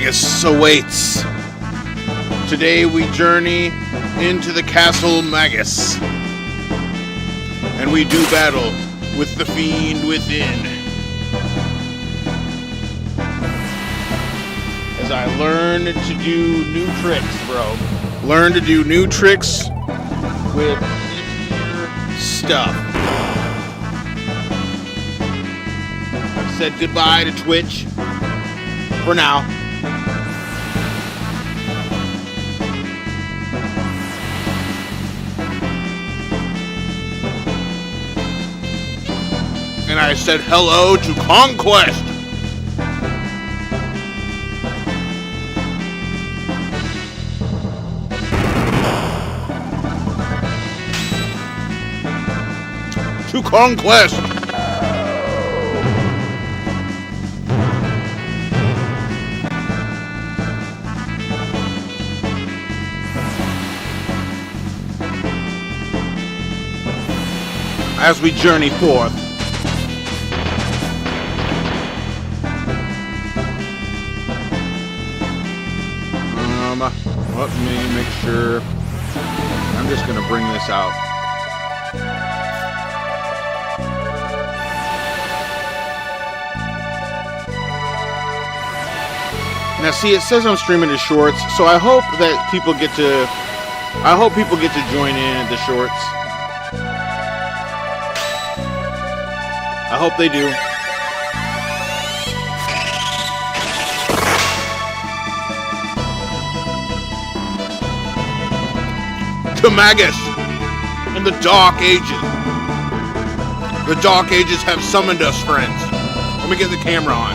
Magus awaits. Today we journey into the castle Magus, and we do battle with the fiend within. As I learn to do new tricks, bro. Learn to do new tricks with stuff. I've said goodbye to Twitch for now. And I said hello to Conquest. To Conquest. As we journey forth. Let me make sure. I'm just gonna bring this out. Now see, it says I'm streaming the shorts, so I hope that people get to join in at the shorts. I hope they do. To Magus in the Dark Ages. The Dark Ages have summoned us, friends. Let me get the camera on.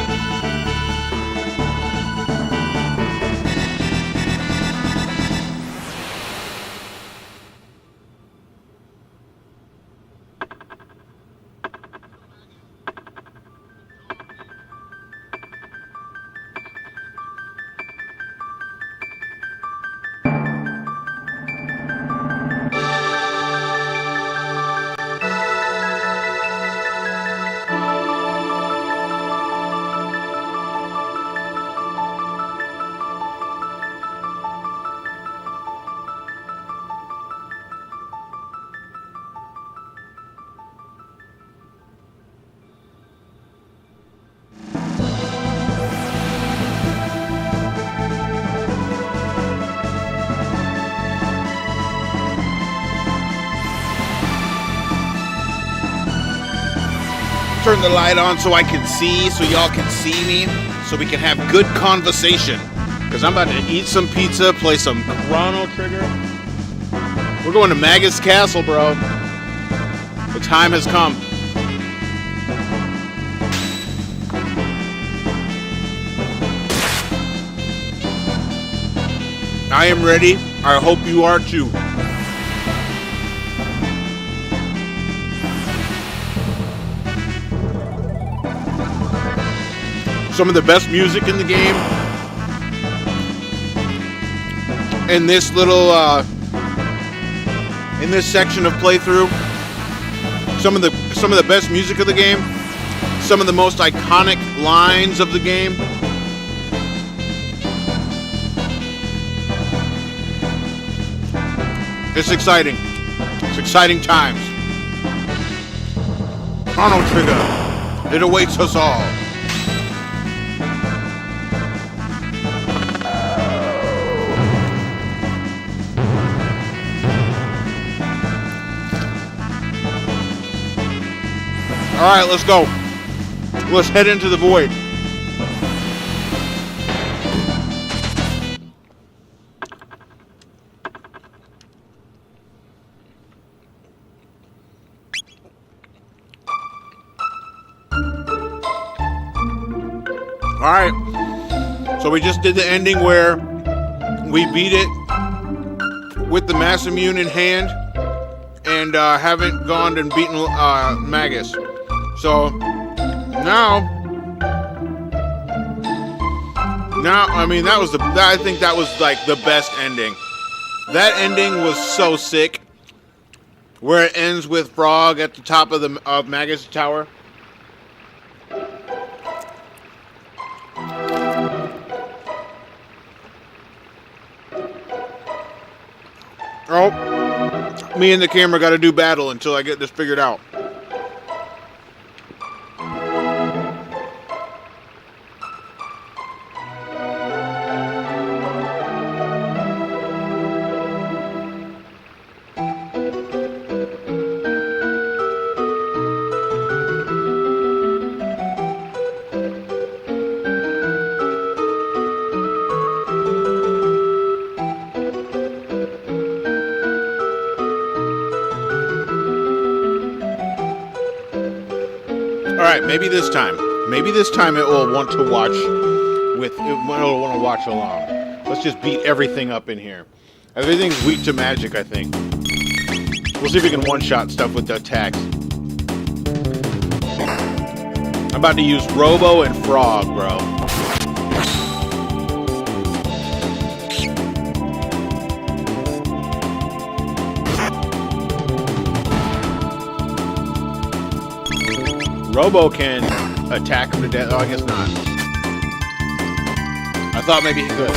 Turn the light on so I can see, so y'all can see me, so we can have good conversation. Because I'm about to eat some pizza, play some Chrono Trigger. We're going to Magus Castle, bro. The time has come. I am ready. I hope you are too. Some of the best music in the game. In this little, in this section of playthrough, some of the best music of the game. Some of the most iconic lines of the game. It's exciting. It's exciting times. Chrono Trigger. It awaits us all. Alright, let's go. Let's head into the void. Alright. So we just did the ending where we beat it with the Mass Immune in hand and haven't gone and beaten Magus. So now, I mean, I think that was like the best ending. That ending was so sick, where it ends with Frog at the top of Magus Tower. Oh, me and the camera got to do battle until I get this figured out. Alright, maybe this time. Maybe this time it will want to watch with... It will want to watch along. Let's just beat everything up in here. Everything's weak to magic, I think. We'll see if we can one-shot stuff with the attacks. I'm about to use Robo and Frog, bro. Robo can attack him to death. Oh, I guess not. I thought maybe he could.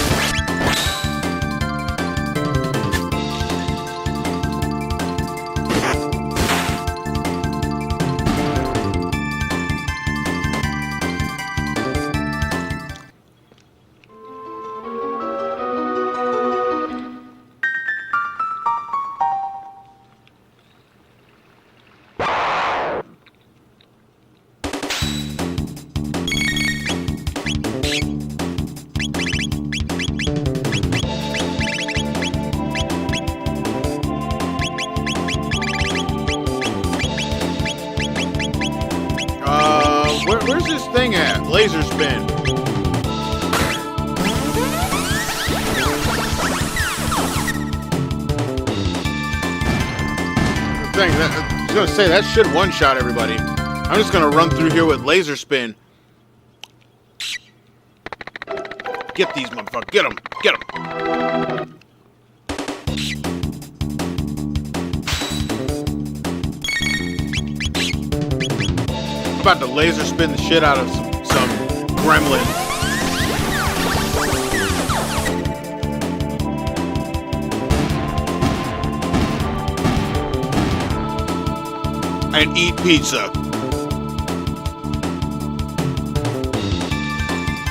Where's this thing at? Laser spin. Dang, I was gonna say that should one-shot everybody. I'm just gonna run through here with laser spin. Get these motherfuckers. Get them. Get them. About to laser spin the shit out of some gremlin. And eat pizza.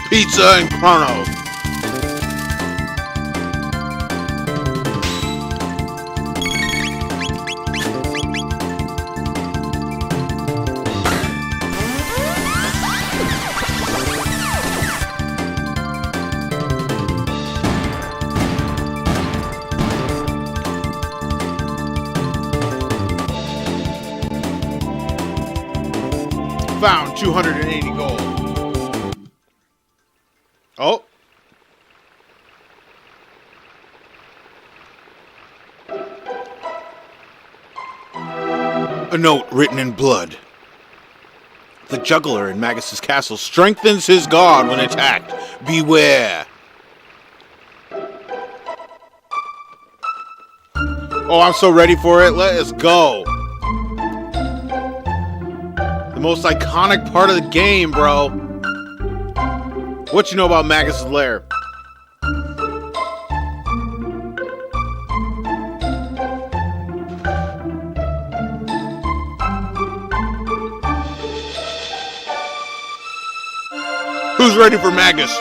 Pizza and Chrono. Found 280 gold. Oh. A note written in blood. The juggler in Magus' castle strengthens his guard when attacked. Beware. Oh, I'm so ready for it. Let us go. Most iconic part of the game, bro. What you know about Magus' lair? Who's ready for Magus?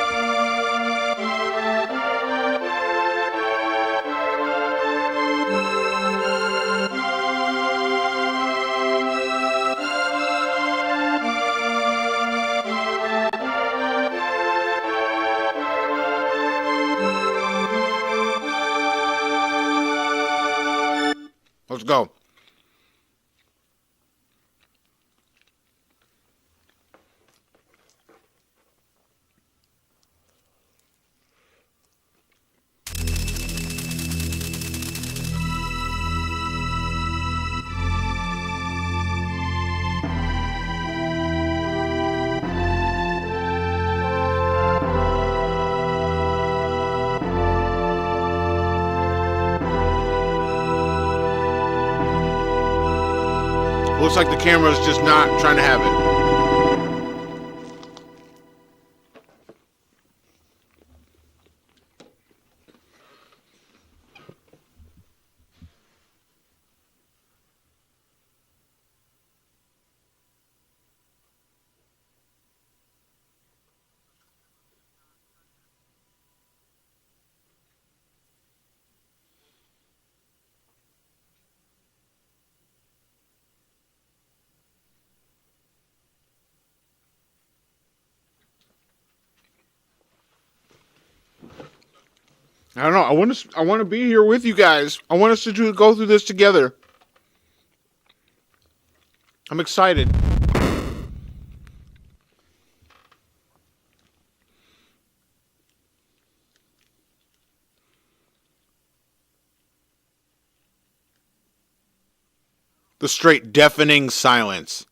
Let's go. Looks like the camera's just not trying to have it. I don't know. I want to be here with you guys. I want us to go through this together. I'm excited. The straight deafening silence.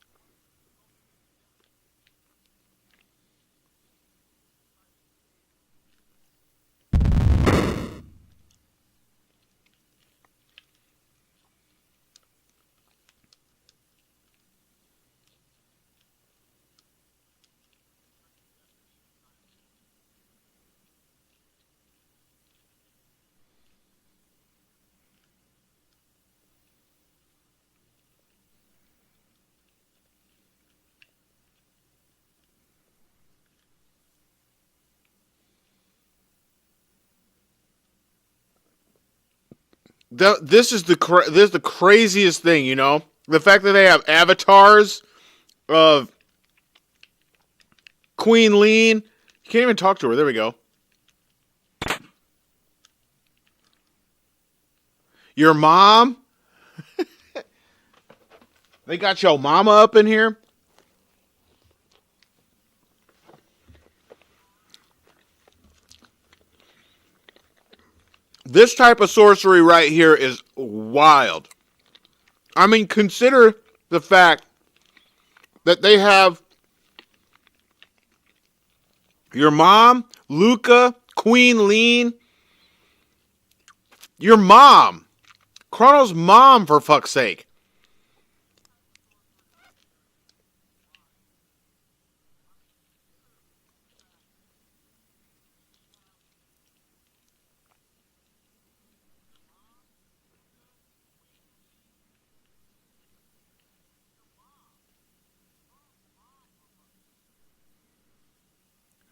This is the craziest thing, you know? The fact that they have avatars of Queen Lean. You can't even talk to her. There we go. Your mom? They got your mama up in here? This type of sorcery right here is wild. I mean, consider the fact that they have your mom, Luca, Queen Lean, your mom, Chrono's mom, for fuck's sake.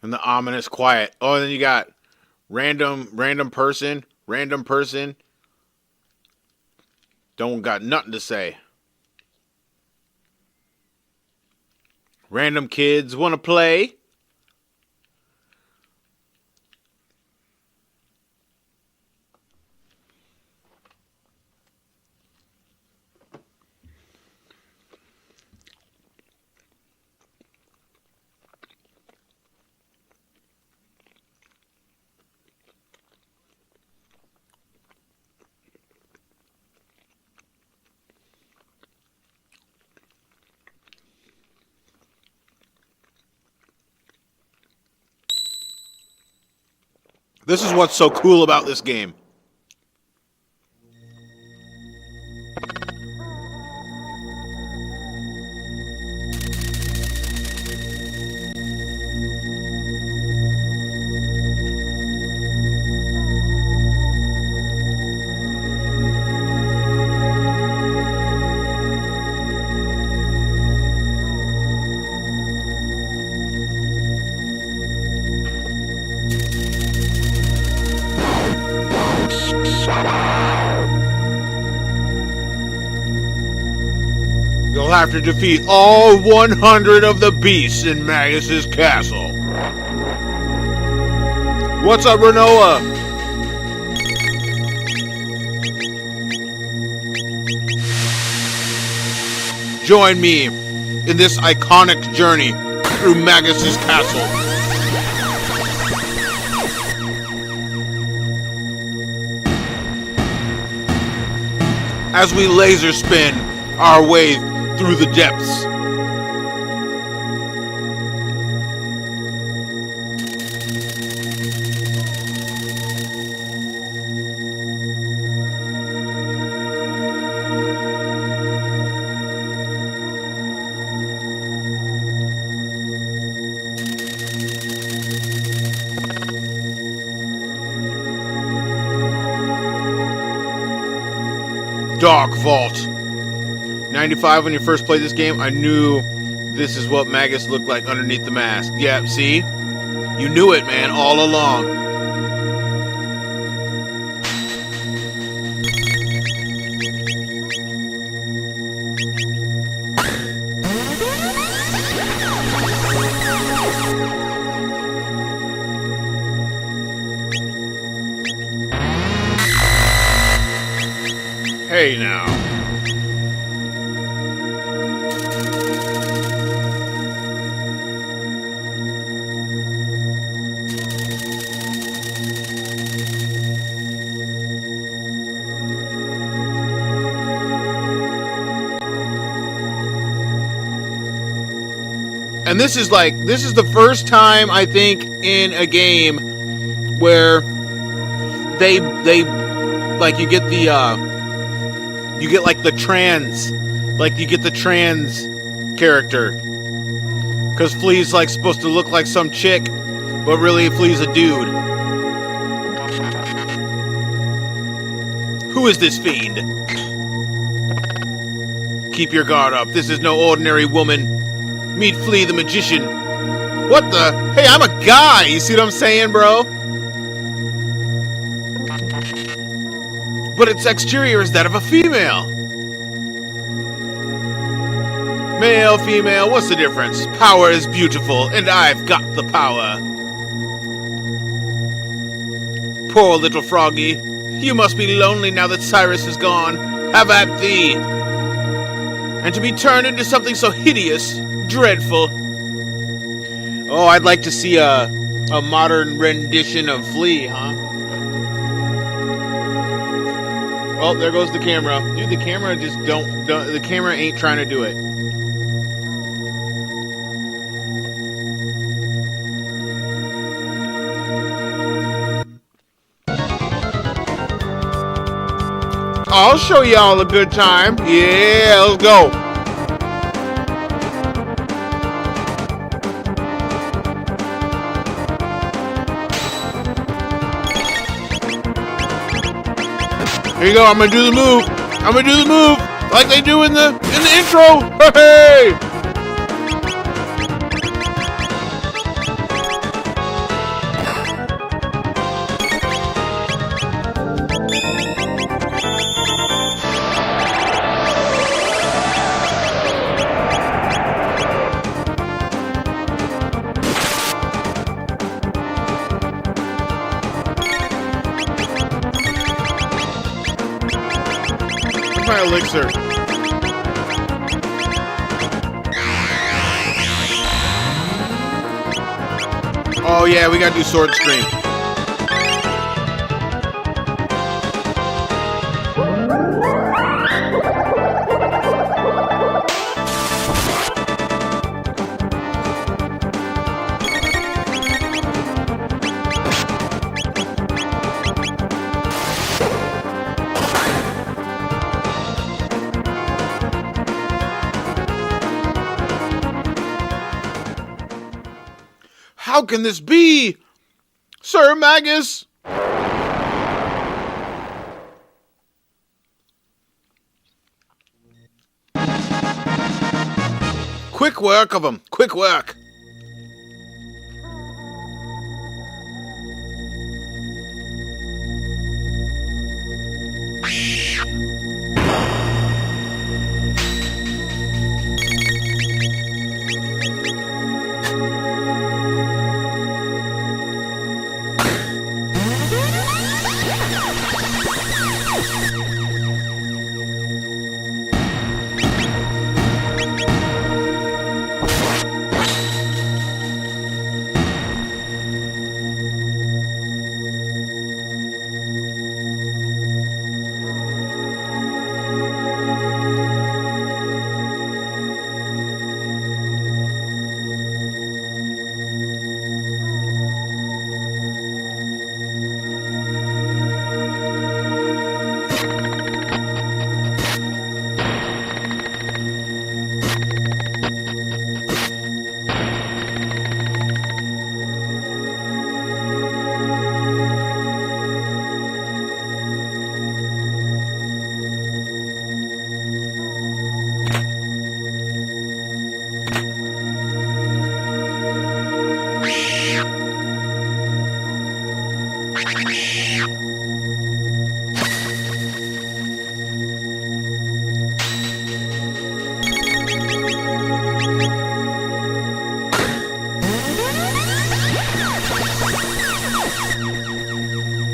And the ominous quiet. Oh, and then you got random person. Don't got nothing to say. Random kids want to play. This is what's so cool about this game. You'll have to defeat all 100 of the beasts in Magus's castle. What's up, Renoa? Join me in this iconic journey through Magus's castle. As we laser spin our way through the depths. Dark Vault. 95, when you first played this game, I knew this is what Magus looked like underneath the mask. Yeah, see? You knew it, man, all along. Okay, now. And this is the first time I think in a game where they like you get the trans character, because Flea's like supposed to look like some chick, but really Flea's a dude. Who is this fiend? Keep your guard up. This is no ordinary woman. Meet Flea the magician. What the? Hey, I'm a guy. You see what I'm saying, bro? But its exterior is that of a female. Male, female, what's the difference? Power is beautiful, and I've got the power. Poor little froggy. You must be lonely now that Cyrus is gone. Have at thee. And to be turned into something so hideous, dreadful. Oh, I'd like to see a modern rendition of Flea, huh? Oh, there goes the camera. Dude, the camera just the camera ain't trying to do it. I'll show y'all a good time. Yeah, let's go. Here you go. I'm gonna do the move. I'm gonna do the move like they do in the intro. Hey! My elixir. Oh yeah, we gotta do sword stream. How can this be? Sir Magus? Quick work of them. Quick work.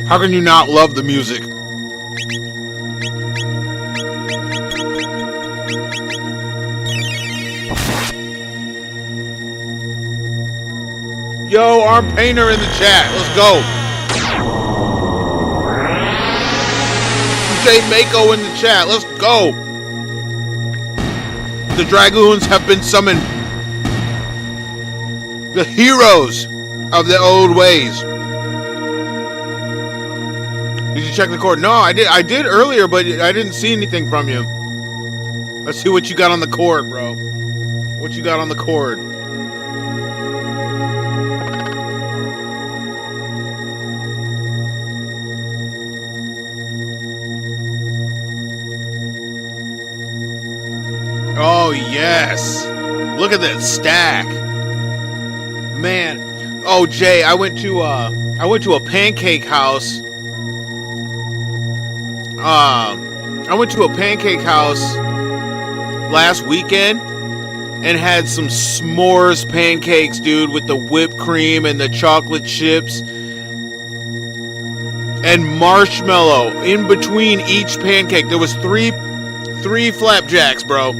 How can you not love the music? Yo, Arm Painter in the chat. Let's go. J Mako in the chat. Let's go. The Dragoons have been summoned. The heroes of the old ways. Did you check the cord? No, I did earlier, but I didn't see anything from you. Let's see what you got on the cord, bro. What you got on the cord? Oh, yes. Look at that stack. Man. Oh, Jay, I went to a pancake house. I went to a pancake house last weekend and had some s'mores pancakes, dude, with the whipped cream and the chocolate chips and marshmallow in between each pancake. There was three flapjacks, bro.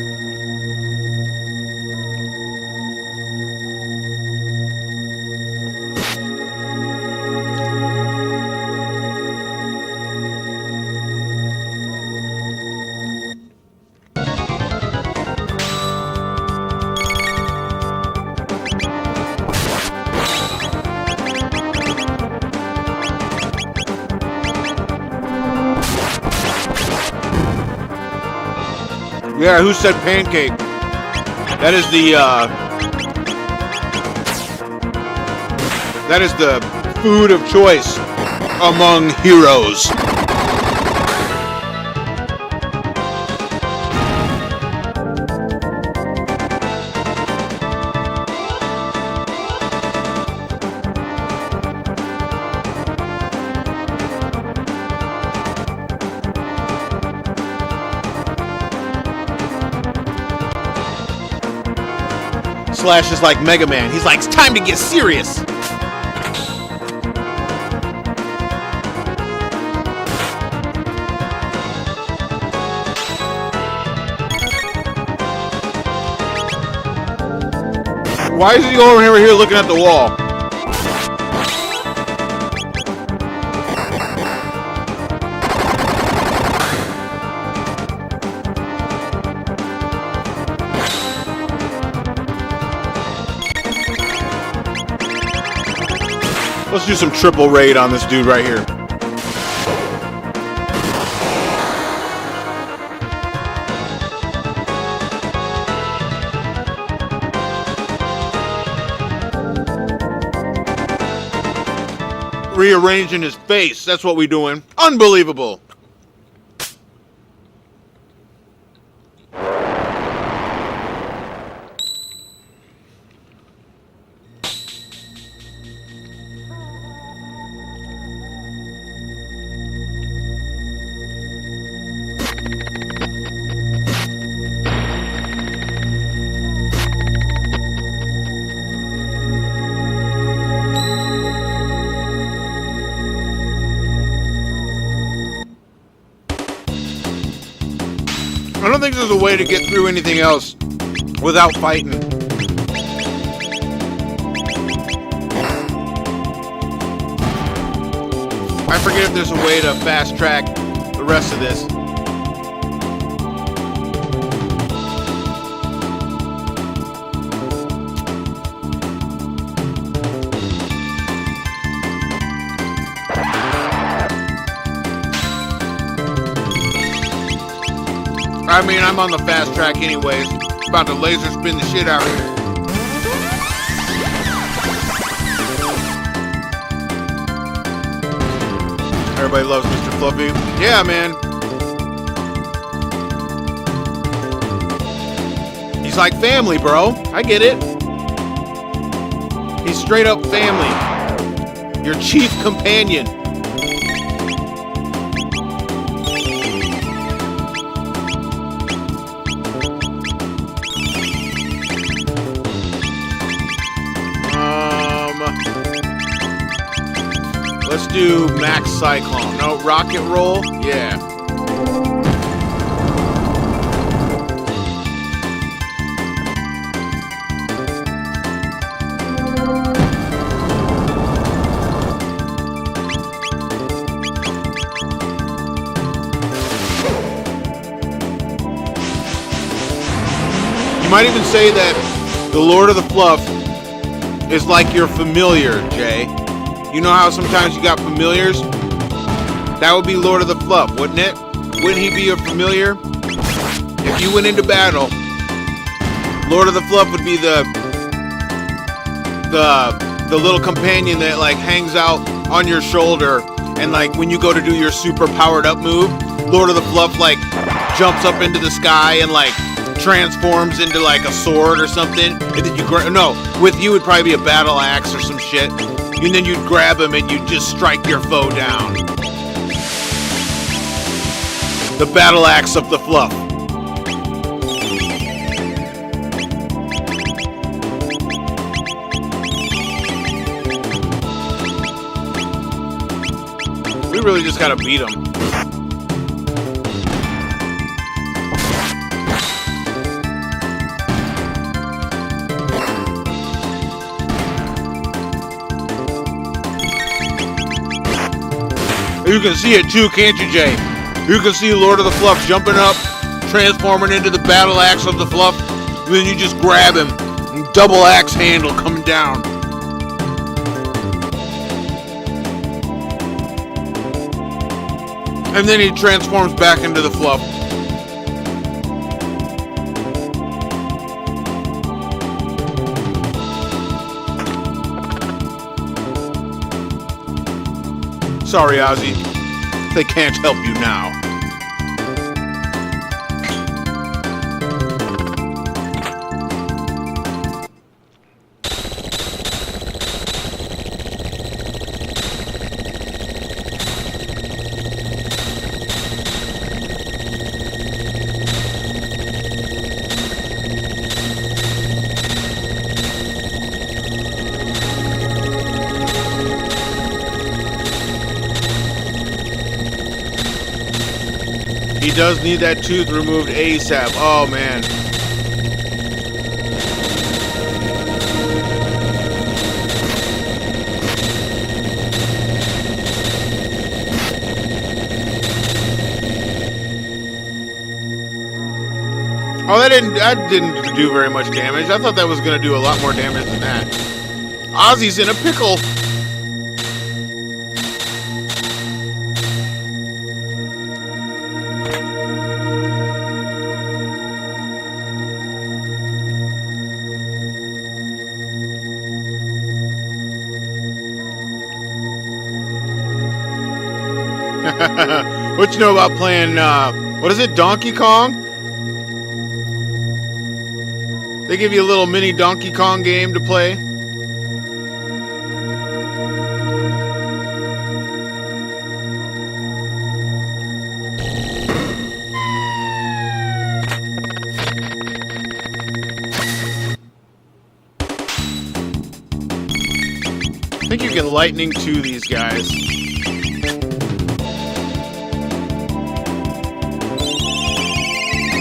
Yeah, who said pancake? That is the food of choice among heroes. Slash is like Mega Man. He's like, it's time to get serious. Why is he over here looking at the wall? Let's do some triple raid on this dude right here. Rearranging his face. That's what we're doing. Unbelievable. I don't think there's a way to get through anything else without fighting. I forget if there's a way to fast track the rest of this. I mean, I'm on the fast track anyways. About to laser spin the shit out of here. Everybody loves Mr. Fluffy. Yeah, man. He's like family, bro. I get it. He's straight up family. Your chief companion. Let's do Max Cyclone. No, Rocket Roll? Yeah. You might even say that the Lord of the Fluff is like your familiar, Jay. You know how sometimes you got familiars? That would be Lord of the Fluff, wouldn't it? Wouldn't he be your familiar? If you went into battle, Lord of the Fluff would be the little companion that like hangs out on your shoulder, and like when you go to do your super powered up move, Lord of the Fluff like jumps up into the sky and like transforms into like a sword or something, and then you with you it'd probably be a battle axe or some shit, and then you'd grab him and you'd just strike your foe down. The battle axe of the Fluff. We really just gotta beat him. You can see it too, can't you, Jay? You can see Lord of the Fluff jumping up, transforming into the battle axe of the Fluff, and then you just grab him, and double axe handle coming down. And then he transforms back into the Fluff. Sorry, Ozzy. They can't help you now. He does need that tooth removed ASAP. Oh, man. Oh, that didn't do very much damage. I thought that was going to do a lot more damage than that. Ozzy's in a pickle. What you know about playing, what is it, Donkey Kong? They give you a little mini Donkey Kong game to play. I think you can lightning to these guys.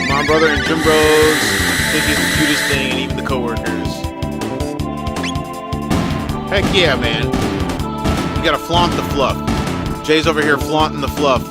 My brother and Jim Bros think he's the cutest thing, and even the coworkers. Heck yeah, man. You gotta flaunt the fluff. Jay's over here flaunting the fluff.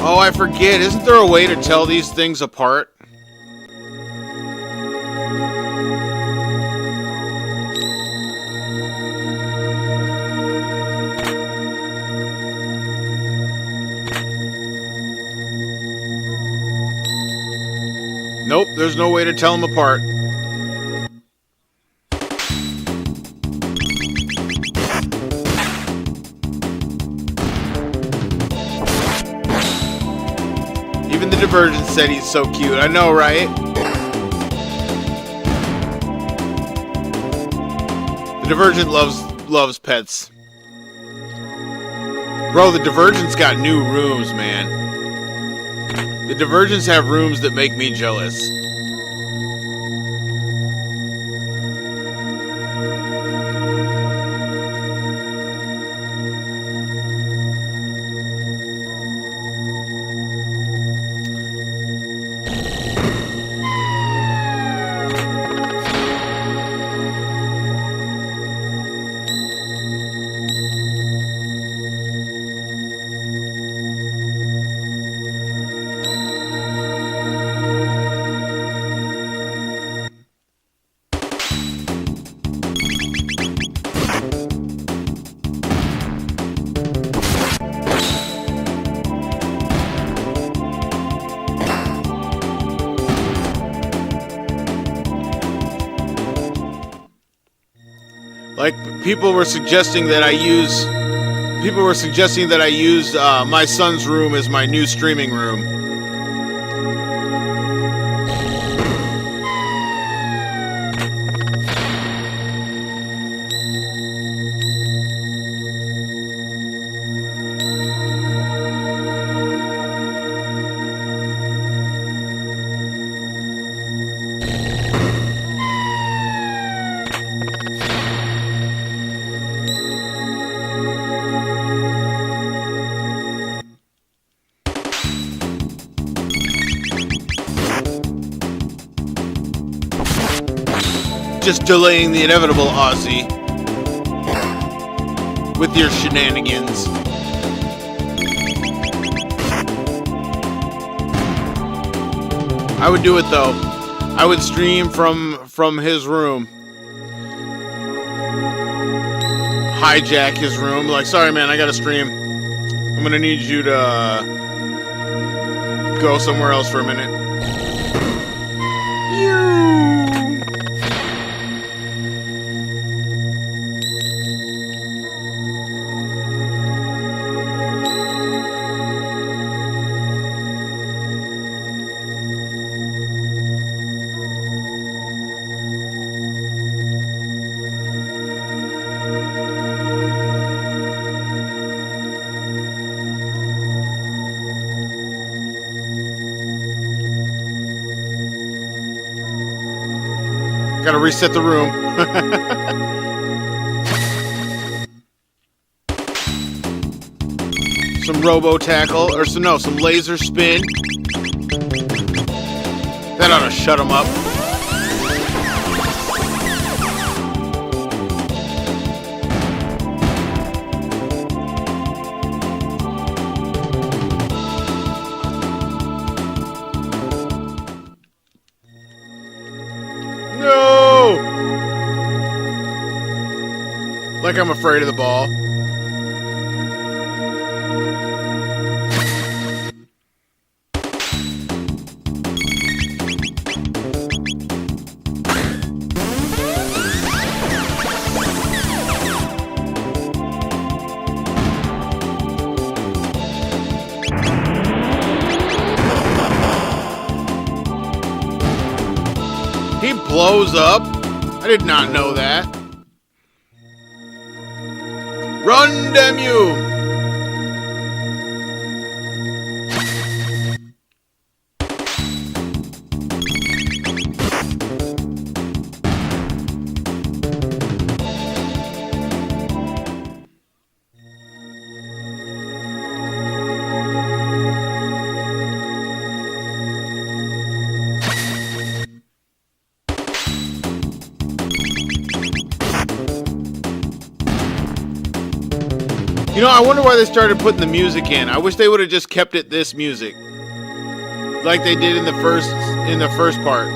Oh, I forget. Isn't there a way to tell these things apart? Nope, there's no way to tell them apart. Even the Divergent said he's so cute. I know, right? The Divergent loves pets. Bro, the Divergent's got new rooms, man. The Divergents have rooms that make me jealous. people were suggesting that I use my son's room as my new streaming room. Just delaying the inevitable, Ozzy, with your shenanigans. I would do it though. I would stream from his room. Hijack his room. Like, sorry man, I gotta stream. I'm gonna need you to go somewhere else for a minute. Gotta reset the room. Some robo tackle, or some laser spin. That ought to shut him up. Like I'm afraid of the ball. He blows up? I did not know that. Run, damn you! You know, I wonder why they started putting the music in. I wish they would have just kept it this music, like they did in the first part.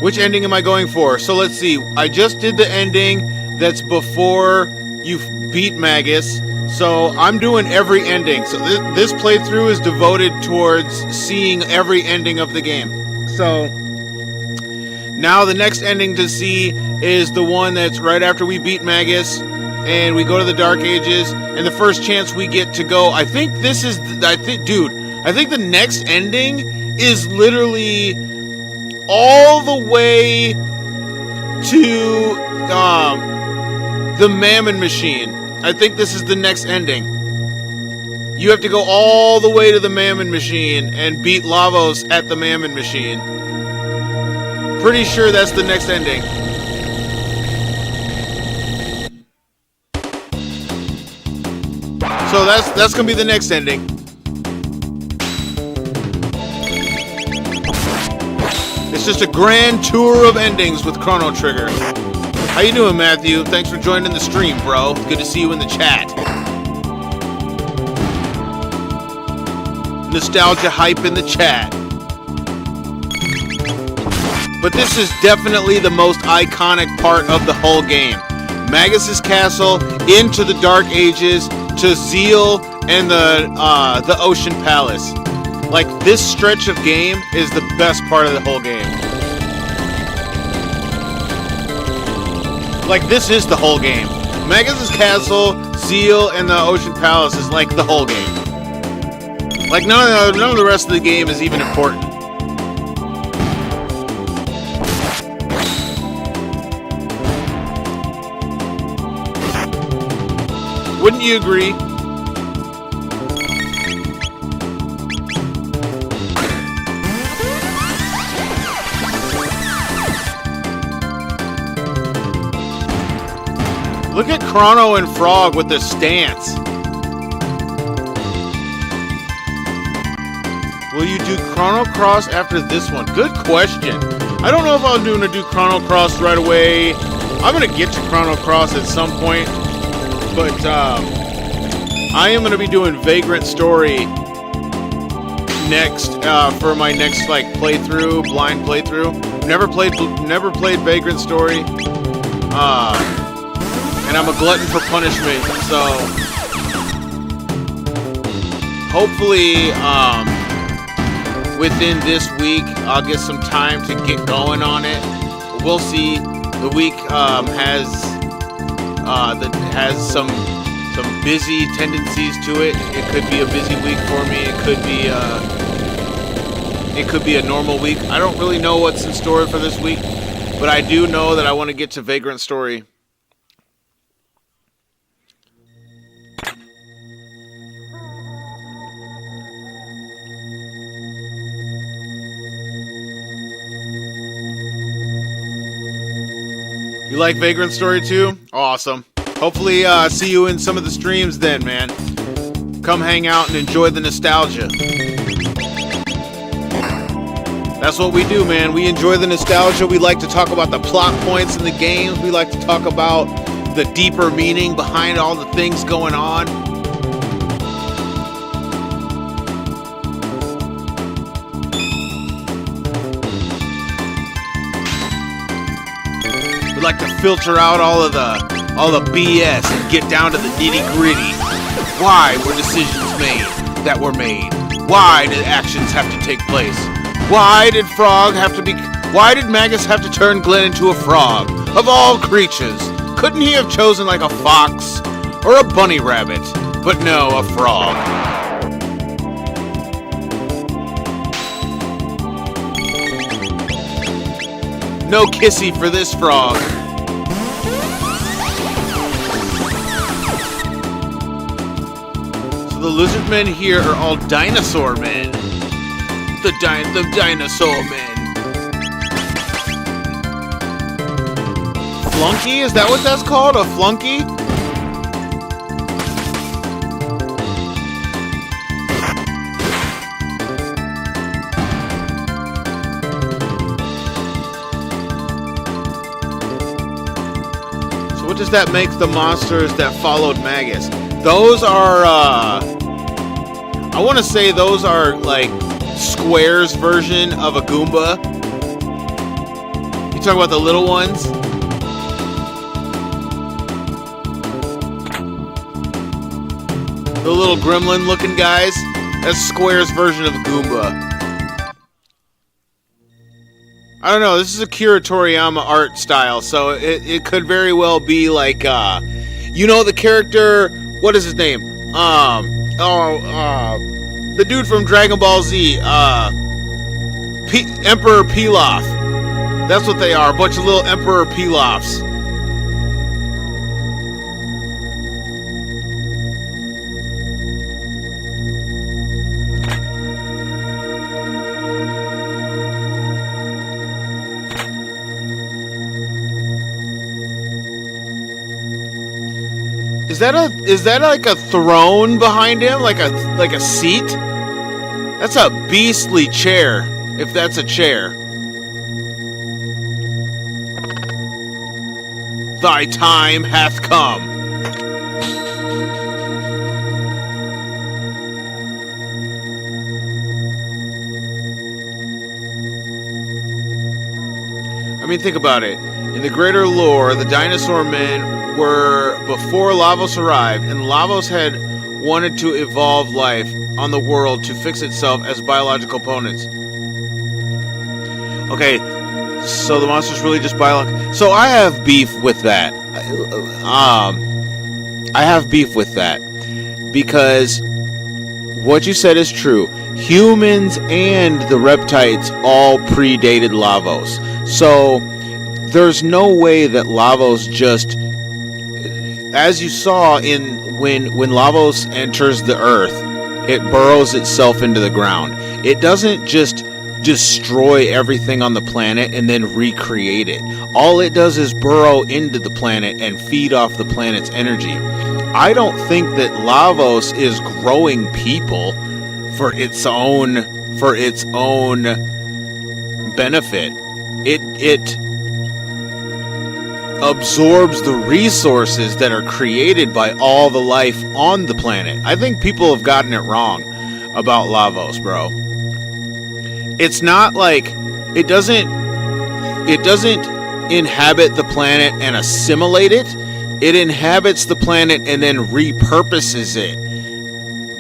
Which ending am I going for? So let's see. I just did the ending that's before you beat Magus. So I'm doing every ending. So this playthrough is devoted towards seeing every ending of the game. So now the next ending to see is the one that's right after we beat Magus and we go to the Dark Ages, and the first chance we get to go. I think the next ending is literally all the way to the Mammon Machine. I think this is the next ending. You have to go all the way to the Mammon Machine and beat Lavos at the Mammon Machine. Pretty sure that's the next ending. So that's gonna be the next ending. It's just a grand tour of endings with Chrono Trigger. How you doing, Matthew? Thanks for joining the stream, bro. Good to see you in the chat. Nostalgia hype in the chat. But this is definitely the most iconic part of the whole game. Magus's castle, into the Dark Ages, to Zeal and the Ocean Palace. Like, this stretch of game is the best part of the whole game. Like, this is the whole game. Magus' Castle, Seal, and the Ocean Palace is like the whole game. Like, none of the rest of the game is even important. Wouldn't you agree? Look at Chrono and Frog with their stance. Will you do Chrono Cross after this one? Good question. I don't know if I'm going to do Chrono Cross right away. I'm going to get to Chrono Cross at some point. But I am going to be doing Vagrant Story next for my next like playthrough, blind playthrough. Never played Vagrant Story. And I'm a glutton for punishment, so hopefully within this week I'll get some time to get going on it. We'll see. The week has some busy tendencies to it. It could be a busy week for me. It could be a normal week. I don't really know what's in store for this week, but I do know that I want to get to Vagrant Story. You like Vagrant Story too? Awesome. Hopefully see you in some of the streams then, man. Come hang out and enjoy the nostalgia. That's what we do, man. We enjoy the nostalgia. We like to talk about the plot points in the games. We like to talk about the deeper meaning behind all the things going on. We like to filter out all the BS and get down to the nitty-gritty. Why were decisions made that were made? Why did actions have to take place? Why did Magus have to turn Glenn into a frog? Of all creatures, couldn't he have chosen like a fox or a bunny rabbit? But no, a frog. No kissy for this frog. So the lizard men here are all dinosaur men. The dinosaur men. Flunky? Is that what that's called? A flunky? What does that make the monsters that followed Magus? Those are, I want to say those are like Square's version of a Goomba. You talk about the little ones? The little gremlin looking guys? That's Square's version of Goomba. I don't know, this is a Akira Toriyama art style, so it could very well be like, you know the character, what is his name? The dude from Dragon Ball Z, Emperor Pilaf. That's what they are, a bunch of little Emperor Pilafs. Is that like a throne behind him? Like a seat? That's a beastly chair, if that's a chair. Thy time hath come. I mean, think about it. In the greater lore, the dinosaur men were before Lavos arrived, and Lavos had wanted to evolve life on the world to fix itself as biological components. Okay, so the monster's really just biological. So I have beef with that. I have beef with that because what you said is true. Humans and the reptiles all predated Lavos. So there's no way that Lavos just, as you saw when Lavos enters the earth, it burrows itself into the ground. It doesn't just destroy everything on the planet and then recreate it. All it does is burrow into the planet and feed off the planet's energy. I don't think that Lavos is growing people for its own benefit. It absorbs the resources that are created by all the life on the planet. I think people have gotten it wrong about Lavos, bro. It's not like it doesn't inhabit the planet and assimilate it. It inhabits the planet and then repurposes it.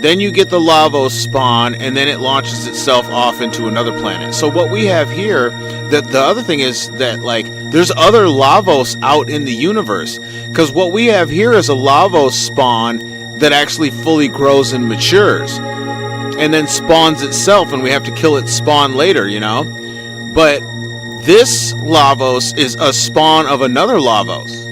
Then you get the Lavos spawn, and then it launches itself off into another planet. So what we have here, the other thing is that, like, there's other Lavos out in the universe. Because what we have here is a Lavos spawn that actually fully grows and matures. And then spawns itself, and we have to kill its spawn later, you know? But this Lavos is a spawn of another Lavos.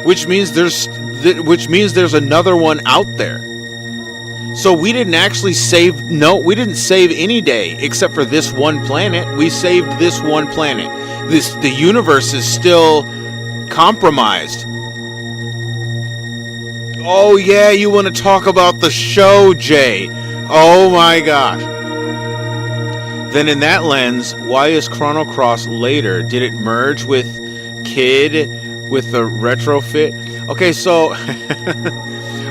Which means there's another one out there. So we didn't actually save any day except for this one planet. We saved this one planet. The universe is still compromised. Oh yeah, you want to talk about the show, Jay? Oh my gosh. Then in that lens, why is Chrono Cross later? Did it merge with Kid with the retrofit? Okay, so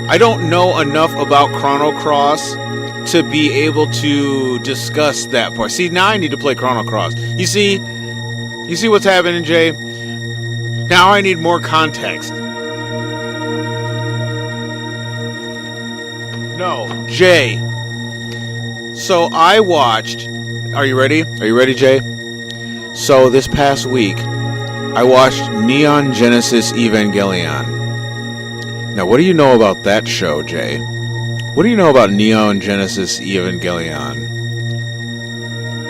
I don't know enough about Chrono Cross to be able to discuss that part. See, now I need to play Chrono Cross. You see what's happening, Jay? Now I need more context. No, Jay. So I watched. Are you ready? Are you ready, Jay? So this past week, I watched Neon Genesis Evangelion. Now, what do you know about that show, Jay? What do you know about Neon Genesis Evangelion?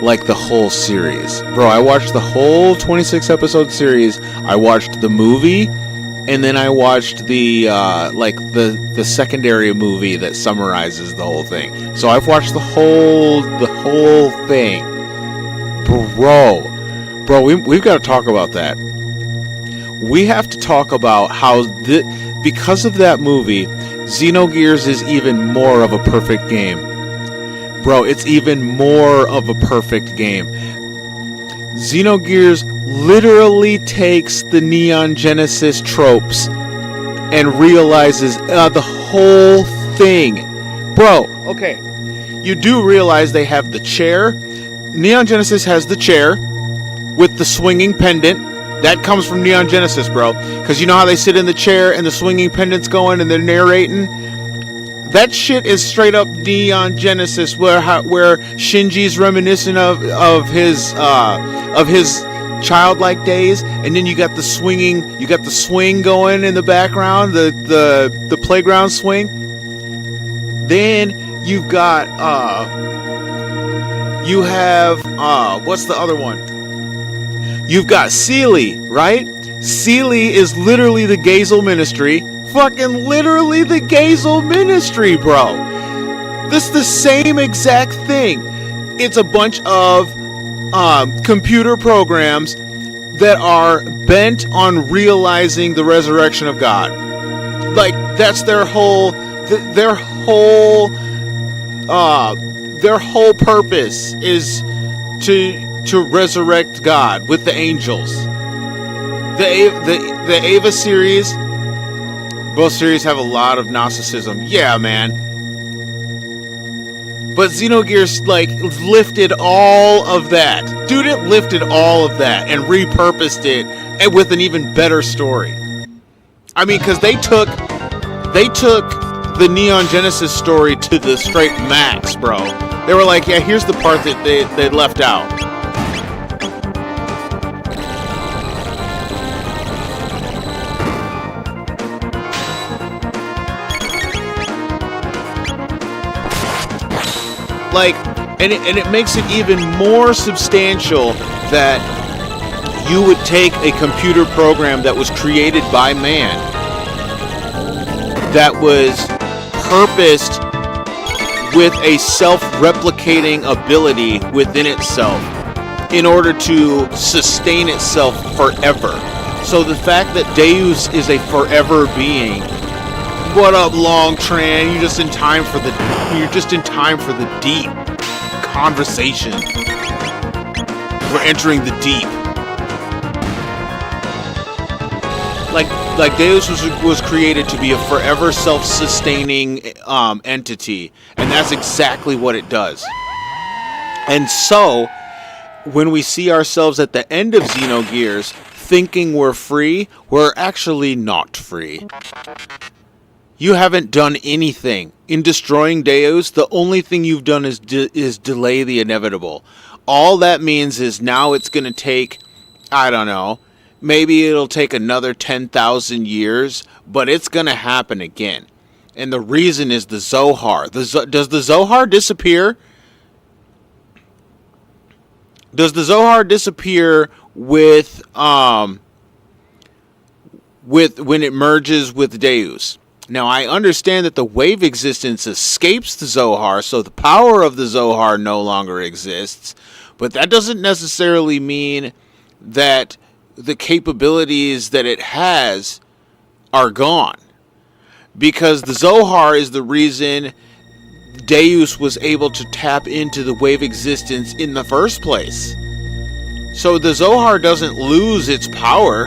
Like the whole series. Bro, I watched the whole 26 episode series. I watched the movie, and then I watched the secondary movie that summarizes the whole thing. So I've watched the whole thing. Bro, we've got to talk about that. We have to talk about how because of that movie, Xenogears is even more of a perfect game. Bro, it's even more of a perfect game. Xenogears literally takes the Neon Genesis tropes and realizes the whole thing. Bro, okay. You do realize they have the chair. Neon Genesis has the chair with the swinging pendant. That comes from Neon Genesis, bro. Because you know how they sit in the chair and the swinging pendant's going and they're narrating? That shit is straight up Neon Genesis, where Shinji's reminiscent of his childlike days, and then you got the swing going in the background, the playground swing. Then you've got what's the other one? You've got Sealy, right? Sealy is literally the Gazel Ministry. Fucking literally the Gazel Ministry, bro. This is the same exact thing. It's a bunch of computer programs that are bent on realizing the resurrection of God. Like, that's their whole purpose is to resurrect God with the angels. The Ava series, both series have a lot of Gnosticism. Yeah, man. But Xenogears, like, lifted all of that. Dude, it lifted all of that and repurposed it and with an even better story. I mean, because they took the Neon Genesis story to the straight max, bro. They were like, yeah, here's the part that they left out. Like, and it makes it even more substantial that you would take a computer program that was created by man, that was purposed with a self-replicating ability within itself in order to sustain itself forever. So the fact that Deus is a forever being, what up, Long Tran? You're just in time for the deep conversation. We're entering the deep. Like Deus was created to be a forever self-sustaining entity, and that's exactly what it does. And so, when we see ourselves at the end of Xenogears thinking we're free, we're actually not free. You haven't done anything. In destroying Deus, the only thing you've done is delay the inevitable. All that means is now it's going to take, I don't know, maybe it'll take another 10,000 years, but it's going to happen again. And the reason is the Zohar. Does the Zohar disappear? Does the Zohar disappear with when it merges with Deus? Now, I understand that the wave existence escapes the Zohar, so the power of the Zohar no longer exists, but that doesn't necessarily mean that the capabilities that it has are gone. Because the Zohar is the reason Deus was able to tap into the wave existence in the first place. So the Zohar doesn't lose its power.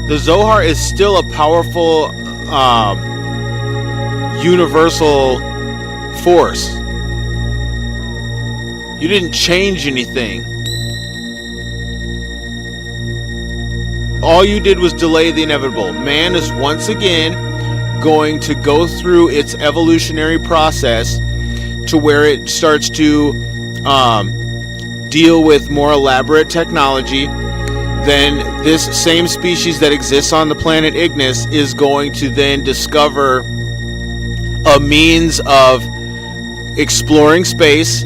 The Zohar is still a powerful universal force. You didn't change anything. All you did was delay the inevitable. Man is once again going to go through its evolutionary process to where it starts to deal with more elaborate technology. Then this same species that exists on the planet Ignis is going to then discover a means of exploring space.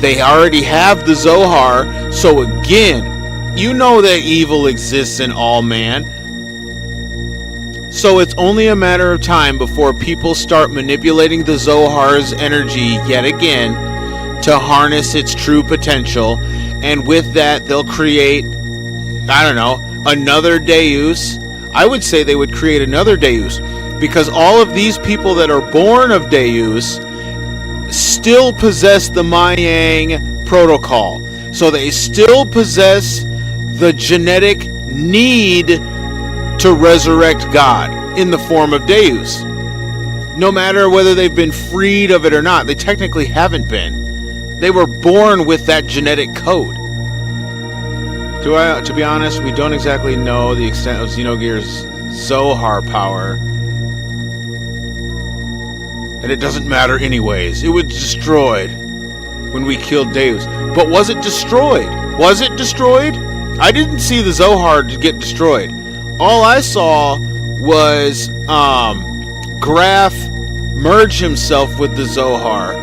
They already have the Zohar, so again, you know that evil exists in all man. So it's only a matter of time before people start manipulating the Zohar's energy yet again to harness its true potential, and with that they'll create, I don't know, another Deus. I would say they would create another Deus, because all of these people that are born of Deus still possess the Mayang protocol. So they still possess the genetic need to resurrect God in the form of Deus. No matter whether they've been freed of it or not, they technically haven't been. They were born with that genetic code. To be honest, we don't exactly know the extent of Xenogears' Zohar power. And it doesn't matter anyways. It was destroyed when we killed Deus. But was it destroyed? Was it destroyed? I didn't see the Zohar get destroyed. All I saw was Graf merge himself with the Zohar.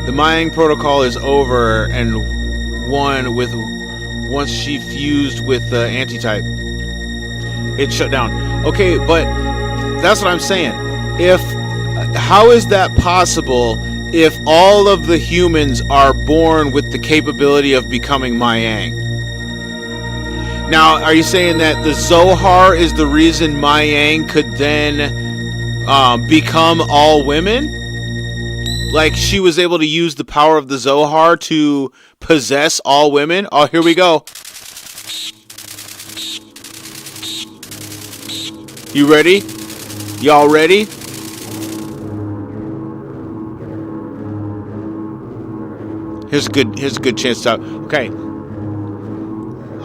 The Mayang protocol is over, and once she fused with the anti-type, it shut down. Okay, but that's what I'm saying. How is that possible if all of the humans are born with the capability of becoming Mayang? Now, are you saying that the Zohar is the reason Mayang could then become all women? Like she was able to use the power of the Zohar to possess all women? Oh, here we go. You ready? Y'all ready? Here's a good chance to talk. Okay.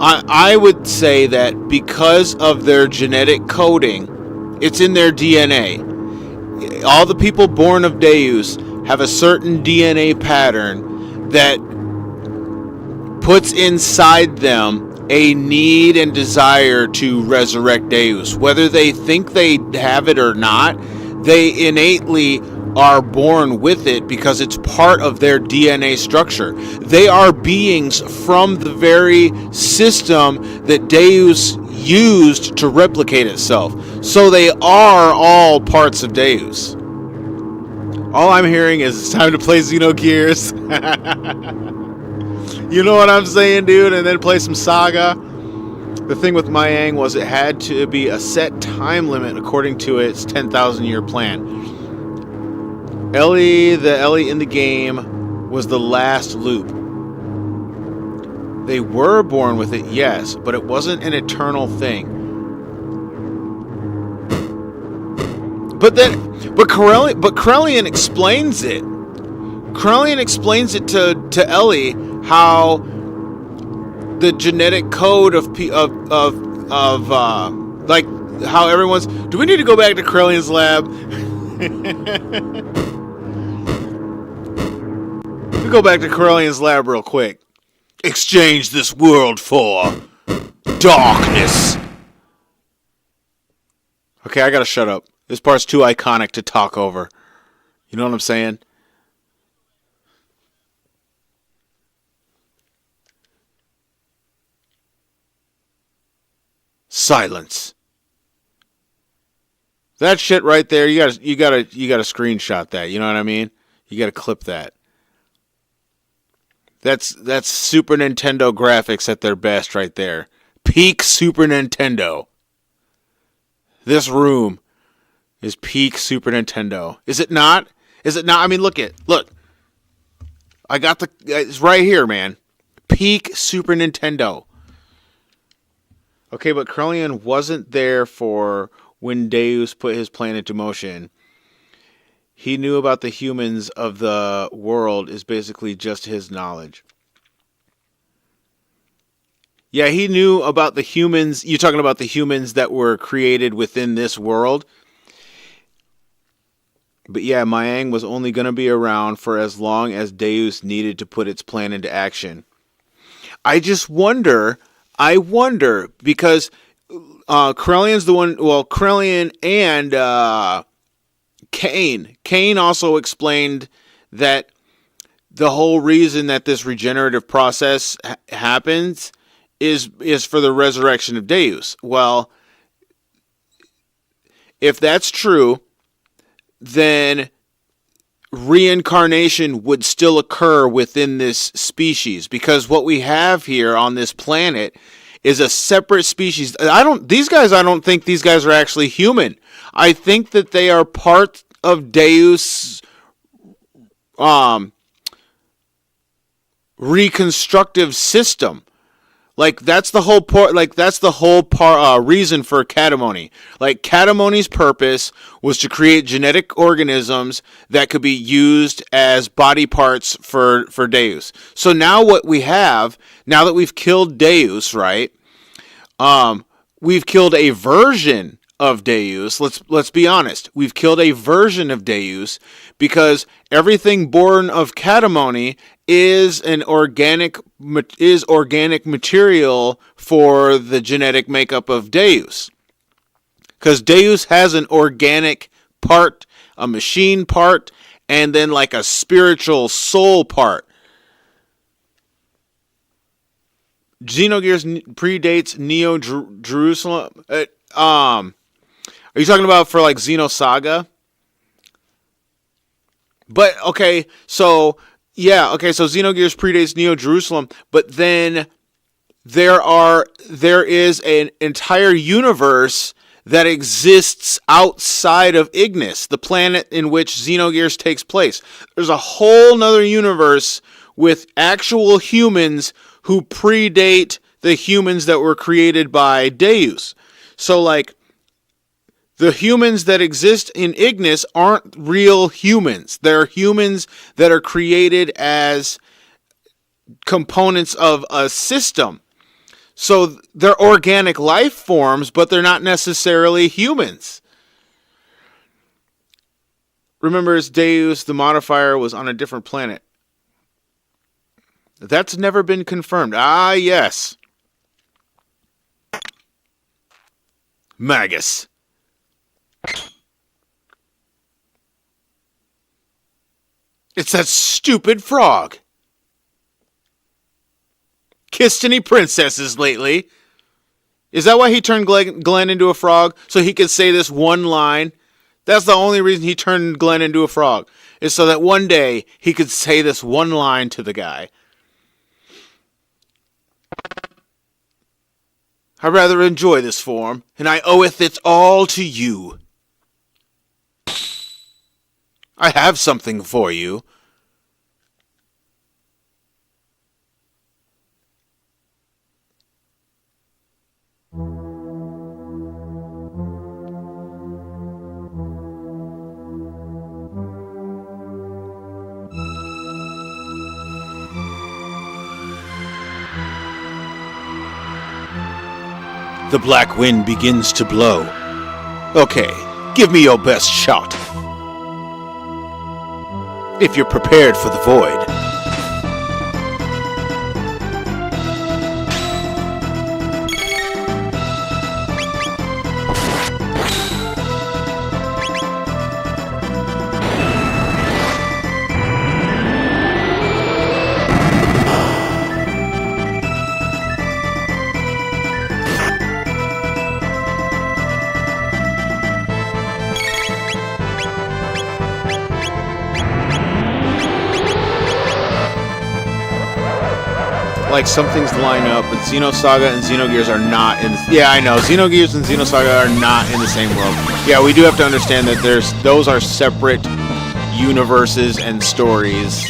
I would say that because of their genetic coding, it's in their DNA. All the people born of Deus have a certain DNA pattern that puts inside them a need and desire to resurrect Deus. Whether they think they have it or not, they innately are born with it because it's part of their DNA structure. They are beings from the very system that Deus used to replicate itself. So they are all parts of Deus. All I'm hearing is it's time to play Xenogears. You know what I'm saying, dude? And then play some Saga. The thing with Mayang was it had to be a set time limit according to its 10,000 year plan. The Ellie in the game was the last loop. They were born with it, yes, but it wasn't an eternal thing. But Corellian explains it. Corellian explains it to Ellie how the genetic code of like how everyone's. Do we need to go back to Corellian's lab? We go back to Corellian's lab real quick. Exchange this world for darkness. Okay, I gotta shut up. This part's too iconic to talk over. You know what I'm saying? Silence. That shit right there, you gotta screenshot that. You know what I mean? You gotta clip that. That's Super Nintendo graphics at their best right there. Peak Super Nintendo. This room is peak Super Nintendo. Is it not? Is it not? I mean, look. I got it's right here, man. Peak Super Nintendo. Okay, but Corellian wasn't there for when Deus put his plan into motion. He knew about the humans of the world is basically just his knowledge. Yeah, he knew about the humans. You're talking about the humans that were created within this world. But yeah, Mayang was only going to be around for as long as Deus needed to put its plan into action. I wonder, because Corellian's the one, well, Corellian and Kane also explained that the whole reason that this regenerative process happens is for the resurrection of Deus. Well, if that's true, then reincarnation would still occur within this species, because what we have here on this planet is a separate species. I don't think these guys are actually human. I think that they are part of Deus' reconstructive system. Like that's the whole reason for Catamony. Like Catamony's purpose was to create genetic organisms that could be used as body parts for Deus. So now what we have, now that we've killed Deus, right? We've killed a version of Deus. Let's be honest. We've killed a version of Deus because everything born of Catamony is organic material for the genetic makeup of Deus. Because Deus has an organic part, a machine part, and then like a spiritual soul part. Xenogears predates Neo Jerusalem. Are you talking about for like Xenosaga? But okay, so Xenogears predates Neo Jerusalem, but then there is an entire universe that exists outside of Ignis, the planet in which Xenogears takes place. There's a whole nother universe with actual humans who predate the humans that were created by Deus. So like, the humans that exist in Ignis aren't real humans. They're humans that are created as components of a system. So they're organic life forms, but they're not necessarily humans. Remember, as Deus, the modifier, was on a different planet. That's never been confirmed. Ah, yes. Magus. It's that stupid frog. Kissed any princesses lately? Is that why he turned Glenn into a frog? So he could say this one line? That's the only reason he turned Glenn into a frog. Is so that one day he could say this one line to the guy. I rather enjoy this form, and I oweth it all to you. I have something for you. The black wind begins to blow. Okay, give me your best shot. If you're prepared for the void. Like something's line up, but Xenosaga and Xenogears are not in. Yeah, I know. Xenogears and Xenosaga are not in the same world. Yeah, we do have to understand that those are separate universes and stories.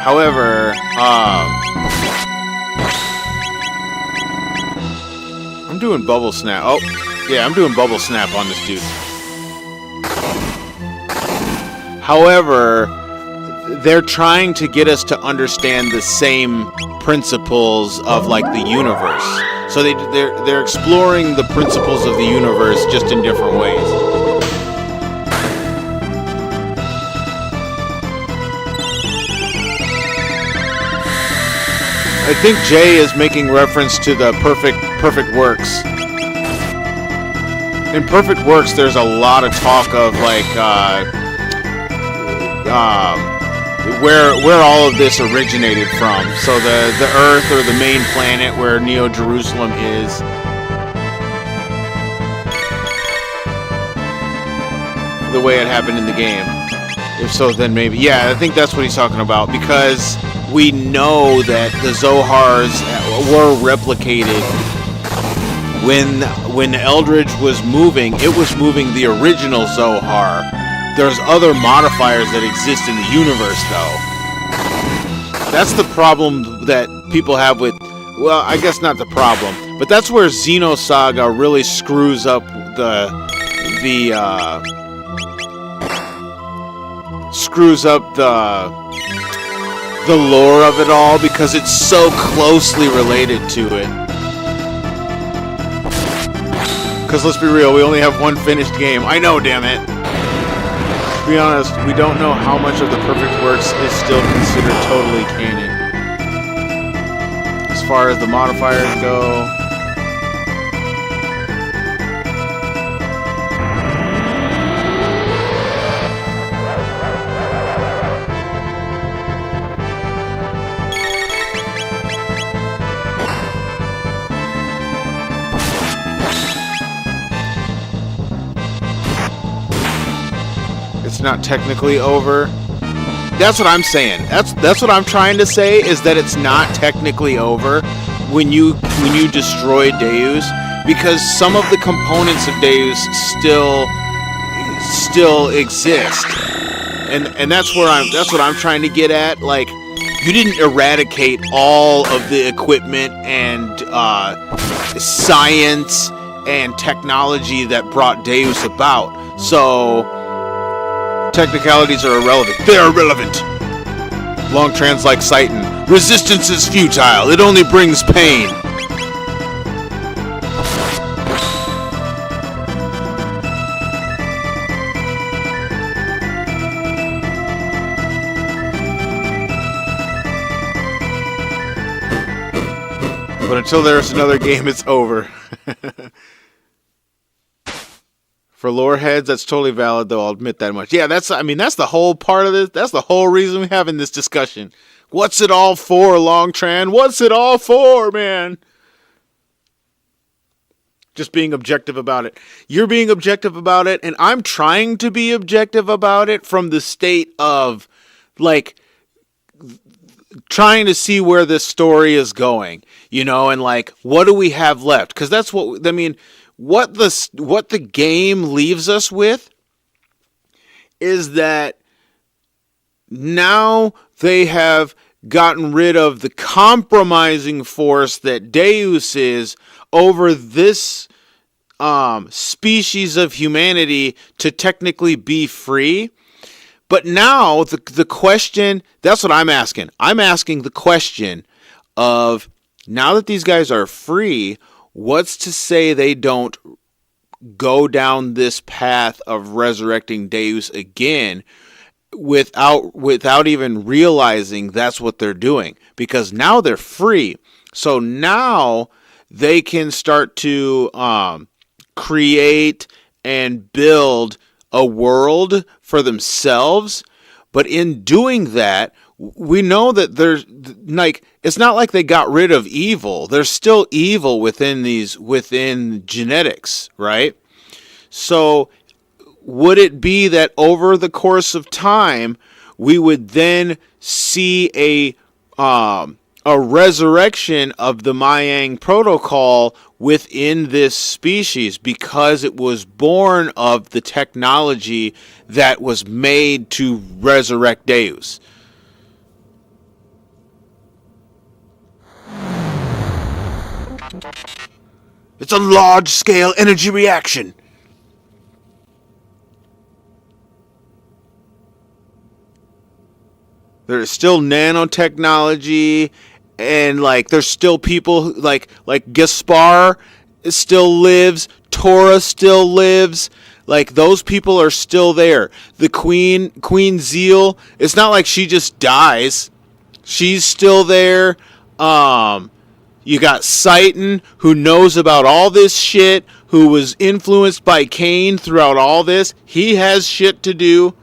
However, I'm doing Bubble Snap. Oh, yeah, I'm doing Bubble Snap on this dude. However, they're trying to get us to understand the same principles of like the universe. So they're exploring the principles of the universe just in different ways. I think Jay is making reference to the Perfect Works. In Perfect Works, there's a lot of talk of like where all of this originated from. So the Earth, or the main planet where Neo Jerusalem is. The way it happened in the game. If so, then maybe. Yeah, I think that's what he's talking about. Because we know that the Zohars were replicated. When Eldridge was moving, it was moving the original Zohar. There's other modifiers that exist in the universe, though. That's the problem that people have with... Well, I guess not the problem, but that's where Xenosaga really screws up the lore of it all, because it's so closely related to it. Because let's be real, we only have one finished game. I know, damn it. To be honest, we don't know how much of the Perfect Works is still considered totally canon. As far as the modifiers go... It's not technically over. That's what I'm saying. That's what I'm trying to say, is that it's not technically over when you destroy Deus, because some of the components of Deus still exist. And that's what I'm trying to get at. Like, you didn't eradicate all of the equipment and science and technology that brought Deus about. So technicalities are irrelevant. They're irrelevant. Long trans like Satan. Resistance is futile. It only brings pain. But until there's another game, it's over. For lore heads, that's totally valid, though. I'll admit that much. Yeah, that's the whole part of this. That's the whole reason we're having this discussion. What's it all for, Longtran? What's it all for, man? Just being objective about it. You're being objective about it, and I'm trying to be objective about it from the state of, like, trying to see where this story is going, and like, what do we have left? Because that's what what the game leaves us with is that now they have gotten rid of the compromising force that Deus is over this species of humanity to technically be free. But now the question, that's what I'm asking. I'm asking the question of, now that these guys are free, what's to say they don't go down this path of resurrecting Deus again without even realizing that's what they're doing? Because now they're free. So now they can start to create and build a world for themselves, but in doing that, we know that there's like, it's not like they got rid of evil. There's still evil within genetics, right? So would it be that over the course of time we would then see a resurrection of the Mayang protocol within this species because it was born of the technology that was made to resurrect Deus? It's a large-scale energy reaction. There's still nanotechnology, and like there's still people like Gaspar still lives, Tora still lives. Like those people are still there. The Queen Zeal, it's not like she just dies. She's still there. You got Satan, who knows about all this shit, who was influenced by Cain throughout all this. He has shit to do.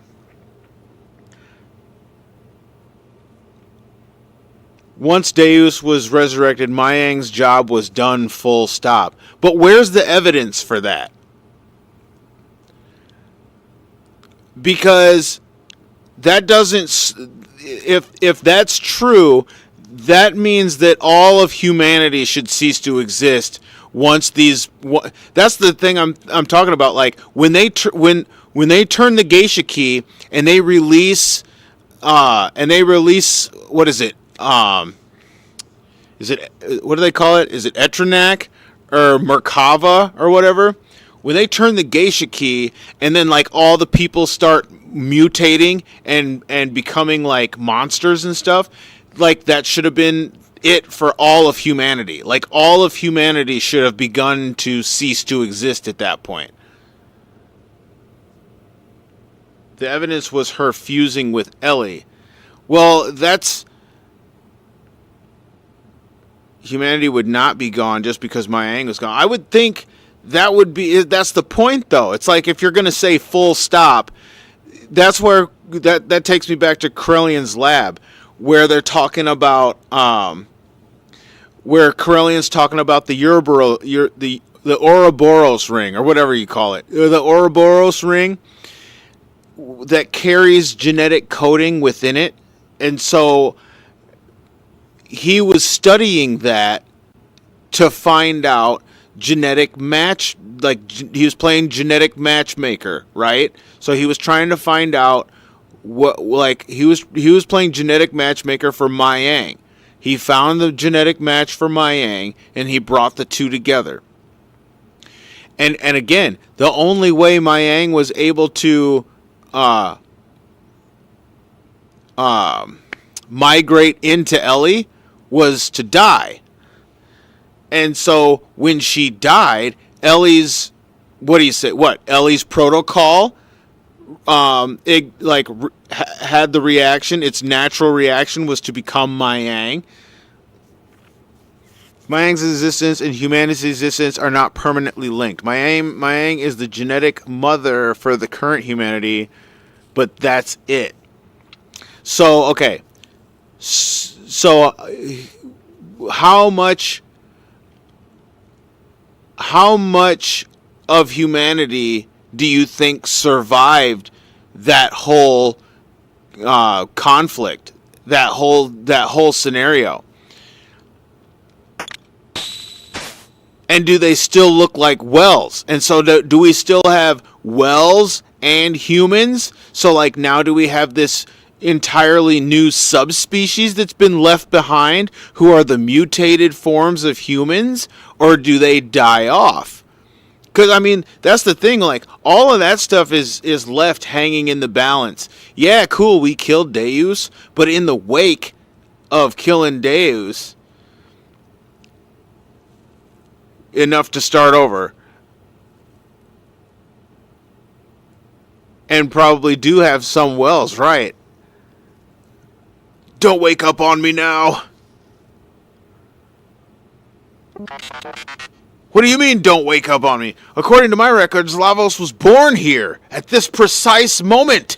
Once Deus was resurrected, Mayang's job was done, full stop. But where's the evidence for that? Because that doesn't... If that's true, that means that all of humanity should cease to exist once these... That's the thing I'm talking about. Like, when they turn the geisha key and they release... what is it? Is it, what do they call it? Is it Etronac or Merkava or whatever? When they turn the geisha key and then like all the people start mutating and becoming like monsters and stuff, like that should have been it for all of humanity. Like all of humanity should have begun to cease to exist at that point. The evidence was her fusing with Ellie. Well, that's... Humanity would not be gone just because Mayang was gone. I would think that would be... That's the point, though. It's like if you're going to say full stop, that's where... That takes me back to Corellian's lab, where they're talking about... where Corellian's talking about the the Ouroboros ring, or whatever you call it. The Ouroboros ring that carries genetic coding within it. And so he was studying that to find out genetic match, like he was playing genetic matchmaker, right? So he was trying to find out what, like he was playing genetic matchmaker for Mayang. He found the genetic match for Mayang and he brought the two together. And again, the only way Mayang was able to migrate into Ellie was to die. And so when she died, Ellie's, what do you say? What? Ellie's protocol had the reaction. Its natural reaction was to become Mayang. Mayang's existence and humanity's existence are not permanently linked. Mayang is the genetic mother for the current humanity, but that's it. So, okay. So, how much of humanity do you think survived that whole conflict, that whole scenario? And do they still look like Wells? And so do we still have Wells and humans? So like now do we have this entirely new subspecies that's been left behind who are the mutated forms of humans? Or do they die off? Because, I mean, that's the thing. Like, all of that stuff is left hanging in the balance. Yeah, cool, we killed Deus. But in the wake of killing Deus, enough to start over. And probably do have some Wells, right? Don't wake up on me now. What do you mean, don't wake up on me? According to my records, Lavos was born here at this precise moment.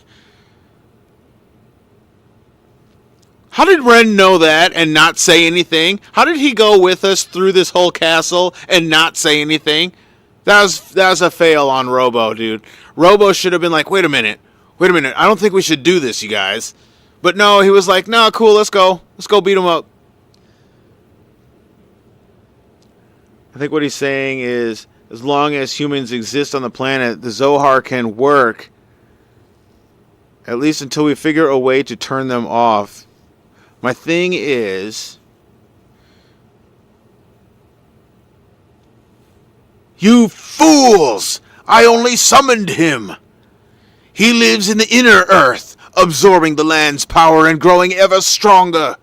How did Ren know that and not say anything? How did he go with us through this whole castle and not say anything? That was a fail on Robo, dude. Robo should have been like, wait a minute. I don't think we should do this, you guys. But no, he was like, no, cool, let's go. Let's go beat him up. I think what he's saying is, as long as humans exist on the planet, the Zohar can work, at least until we figure a way to turn them off. My thing is, you fools! I only summoned him! He lives in the inner earth, absorbing the land's power and growing ever stronger.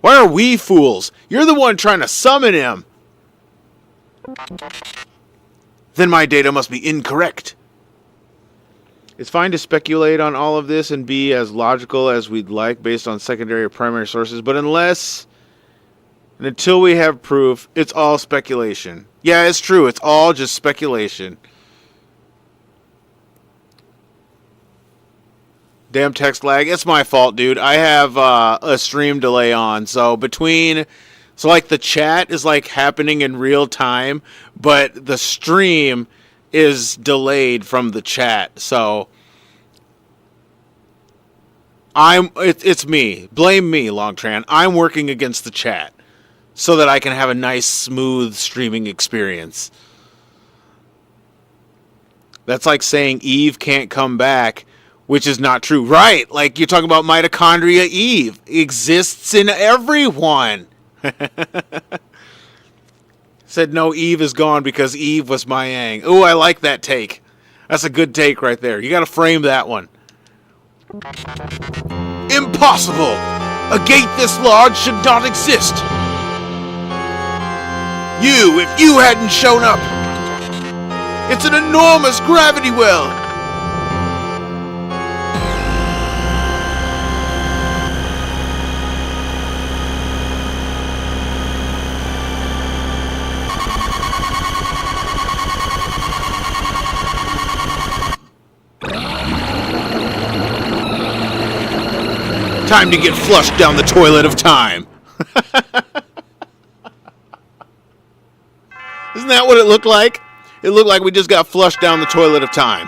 Why are we fools? You're the one trying to summon him. Then my data must be incorrect. It's fine to speculate on all of this and be as logical as we'd like based on secondary or primary sources, but until we have proof, it's all speculation. Yeah, it's true. It's all just speculation. Damn text lag. It's my fault, dude. I have a stream delay on. So like the chat is like happening in real time, but the stream is delayed from the chat. So it's me. Blame me, Longtran. I'm working against the chat so that I can have a nice, smooth streaming experience. That's like saying Eve can't come back, which is not true. Right, like you're talking about mitochondria. Eve exists in everyone. Said no, Eve is gone because Eve was Mayang. Ooh, I like that take. That's a good take right there. You gotta frame that one. Impossible! A gate this large should not exist. If you hadn't shown up. It's an enormous gravity well. Time to get flushed down the toilet of time. Isn't that what it looked like? It looked like we just got flushed down the toilet of time.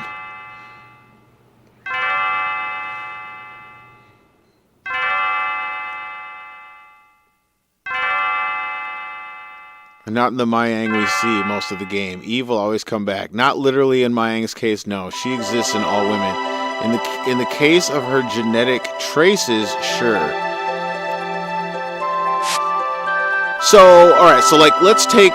And not in the Mayang we see most of the game. Eve will always come back. Not literally in Mayang's case, no. She exists in all women. In the case of her genetic traces, sure. So, all right. So, let's take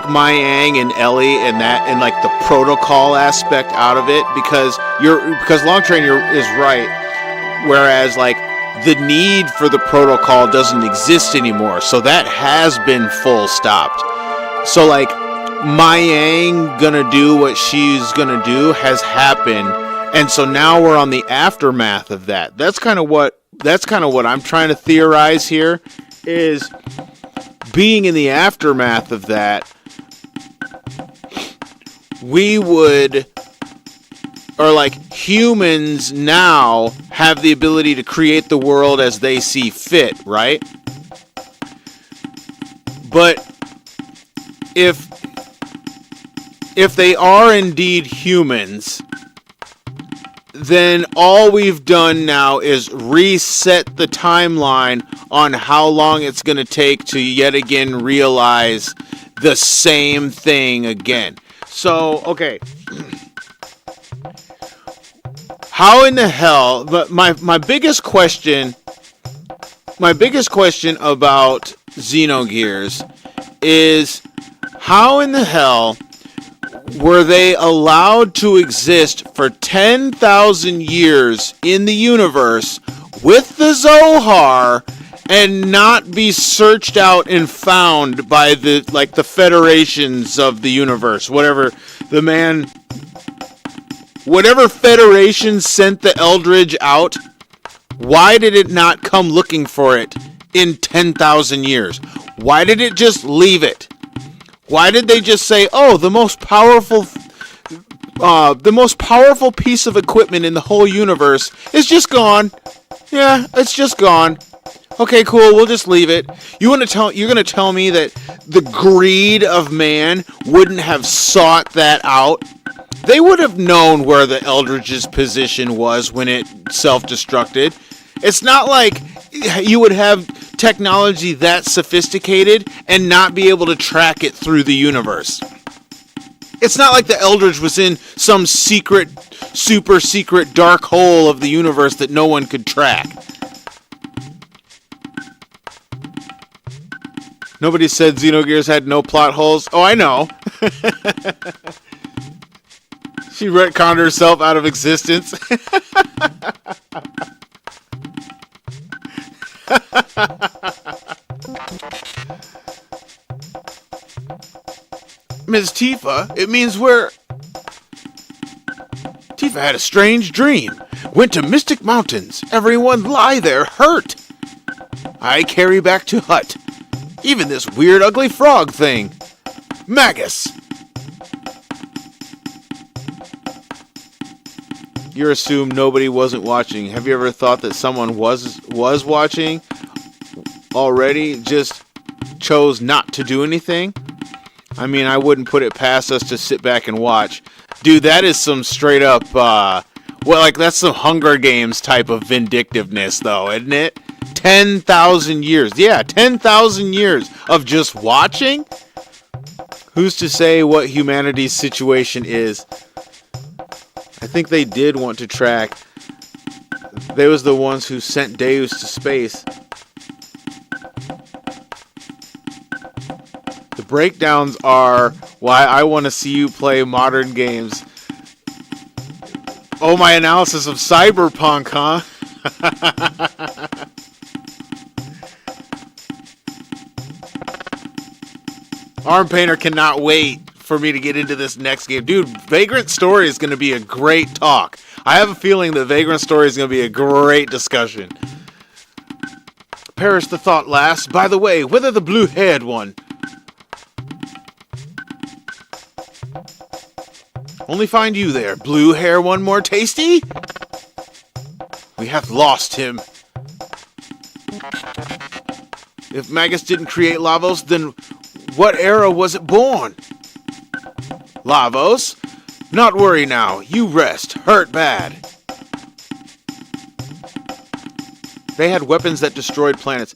Mayang and Ellie and the protocol aspect out of it because Longtrain is right. Whereas, like, the need for the protocol doesn't exist anymore. So that has been full stopped. So, like, Mai Yang gonna do what she's gonna do has happened. And so now we're on the aftermath of that. That's kind of what I'm trying to theorize here, is being in the aftermath of that, we would, or like humans now have the ability to create the world as they see fit, right? But if they are indeed humans, then all we've done now is reset the timeline on how long it's going to take to yet again realize the same thing again. So, okay. How in the hell, but my biggest question about Xenogears is, how in the hell were they allowed to exist for 10,000 years in the universe with the Zohar and not be searched out and found by the federations of the universe? Whatever federation sent the Eldridge out, why did it not come looking for it in 10,000 years? Why did it just leave it? Why did they just say, "Oh, the most powerful piece of equipment in the whole universe is just gone"? Yeah, it's just gone. Okay, cool. We'll just leave it. You're gonna tell me that the greed of man wouldn't have sought that out? They would have known where the Eldridge's position was when it self-destructed. It's not like you would have technology that sophisticated and not be able to track it through the universe. It's not like the Eldridge was in some secret, super secret dark hole of the universe that no one could track. Nobody said Xenogears had no plot holes. Oh, I know. She retconned herself out of existence. Ms. Tifa, it means Tifa had a strange dream. Went to Mystic Mountains. Everyone lie there hurt. I carry back to hut. Even this weird ugly frog thing. Magus. You assume nobody wasn't watching. Have you ever thought that someone was watching already, just chose not to do anything? I mean, I wouldn't put it past us to sit back and watch. Dude, that is some straight up, that's some Hunger Games type of vindictiveness, though, isn't it? 10,000 years. Yeah, 10,000 years of just watching? Who's to say what humanity's situation is? I think they did want to track. They was the ones who sent Deus to space. The breakdowns are why I want to see you play modern games. Oh, my analysis of Cyberpunk, huh? Arm Painter cannot wait for me to get into this next game. Dude, Vagrant Story is going to be a great talk. I have a feeling that Vagrant Story is going to be a great discussion. Perish the thought, lass. By the way, whither the blue-haired one? Only find you there. Blue hair one more tasty? We hath lost him. If Magus didn't create Lavos, then what era was it born? Lavos? Not worry now. You rest. Hurt bad. They had weapons that destroyed planets.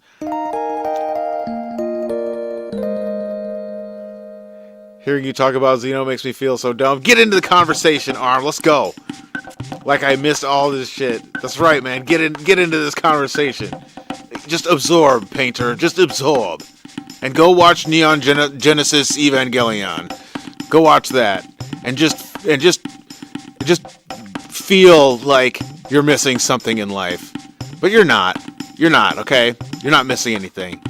Hearing you talk about Xeno makes me feel so dumb. Get into the conversation, Arm. Let's go. Like I missed all this shit. That's right, man. Get into this conversation. Just absorb, Painter. Just absorb. And go watch Neon Genesis Evangelion. Go watch that. And just feel like you're missing something in life. But you're not. You're not, okay? You're not missing anything.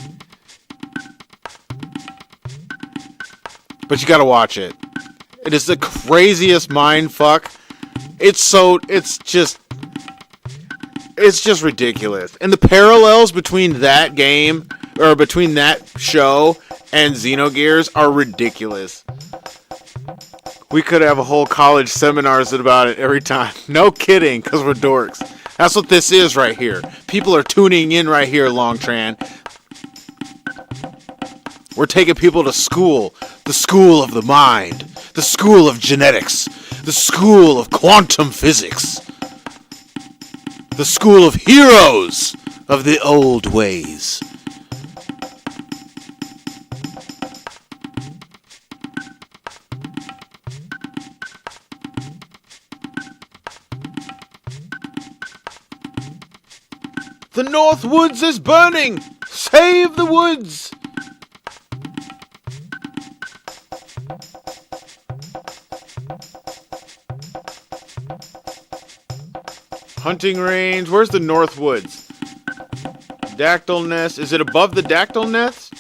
But you gotta watch it. It is the craziest mind fuck. It's just ridiculous. And the parallels between that game, or between that show and Xenogears are ridiculous. We could have a whole college seminars about it every time. No kidding, because we're dorks. That's what this is right here. People are tuning in right here, Longtran. We're taking people to school. The school of the mind. The school of genetics. The school of quantum physics. The school of heroes of the old ways. The North Woods is burning! Save the woods! Hunting range. Where's the North Woods? Dactyl nest. Is it above the dactyl nest?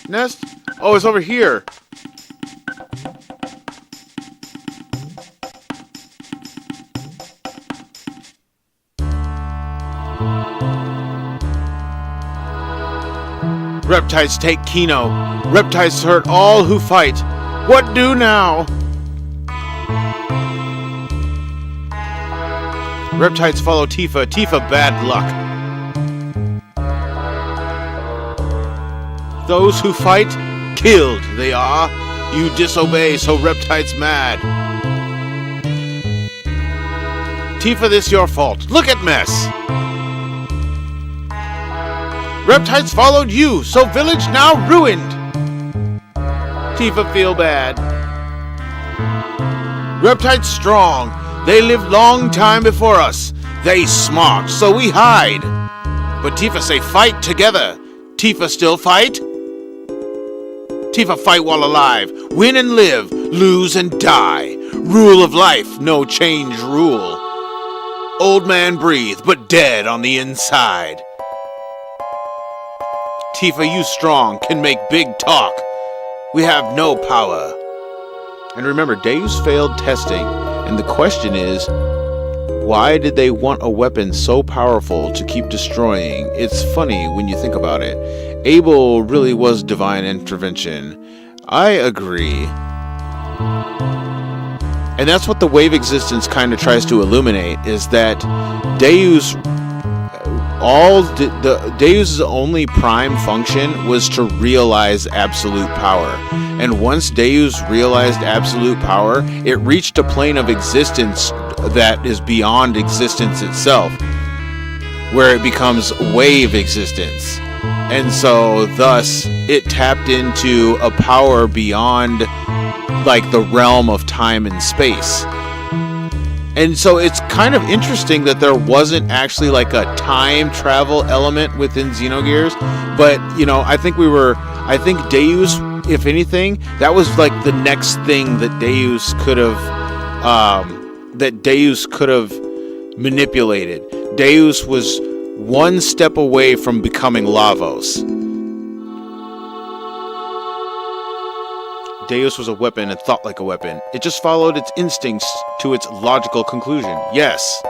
Oh, it's over here. Reptiles take Kino. Reptiles hurt all who fight. What do now? Reptiles follow Tifa. Tifa bad luck. Those who fight, killed they are. You disobey, so Reptiles mad. Tifa, this your fault. Look at mess. Reptiles followed you, so village now ruined. Tifa feel bad. Reptiles strong. They lived long time before us. They smart, so we hide. But Tifa say fight together. Tifa still fight? Tifa fight while alive. Win and live, lose and die. Rule of life, no change rule. Old man breathe, but dead on the inside. Tifa, you strong, can make big talk. We have no power. And remember, Deus failed testing, and the question is, why did they want a weapon so powerful to keep destroying? It's funny when you think about it. Abel really was divine intervention. I agree. And that's what the wave existence kind of tries to illuminate, is that Deus... Deus' only prime function was to realize absolute power. And once Deus realized absolute power, it reached a plane of existence that is beyond existence itself, where it becomes wave existence. And so, thus, it tapped into a power beyond, like, the realm of time and space. And so it's kind of interesting that there wasn't actually like a time travel element within Xenogears, but you know, I think Deus, if anything, that was like the next thing that Deus could have manipulated. Deus was one step away from becoming Lavos. Deus was a weapon and thought like a weapon. It just followed its instincts to its logical conclusion. Yes.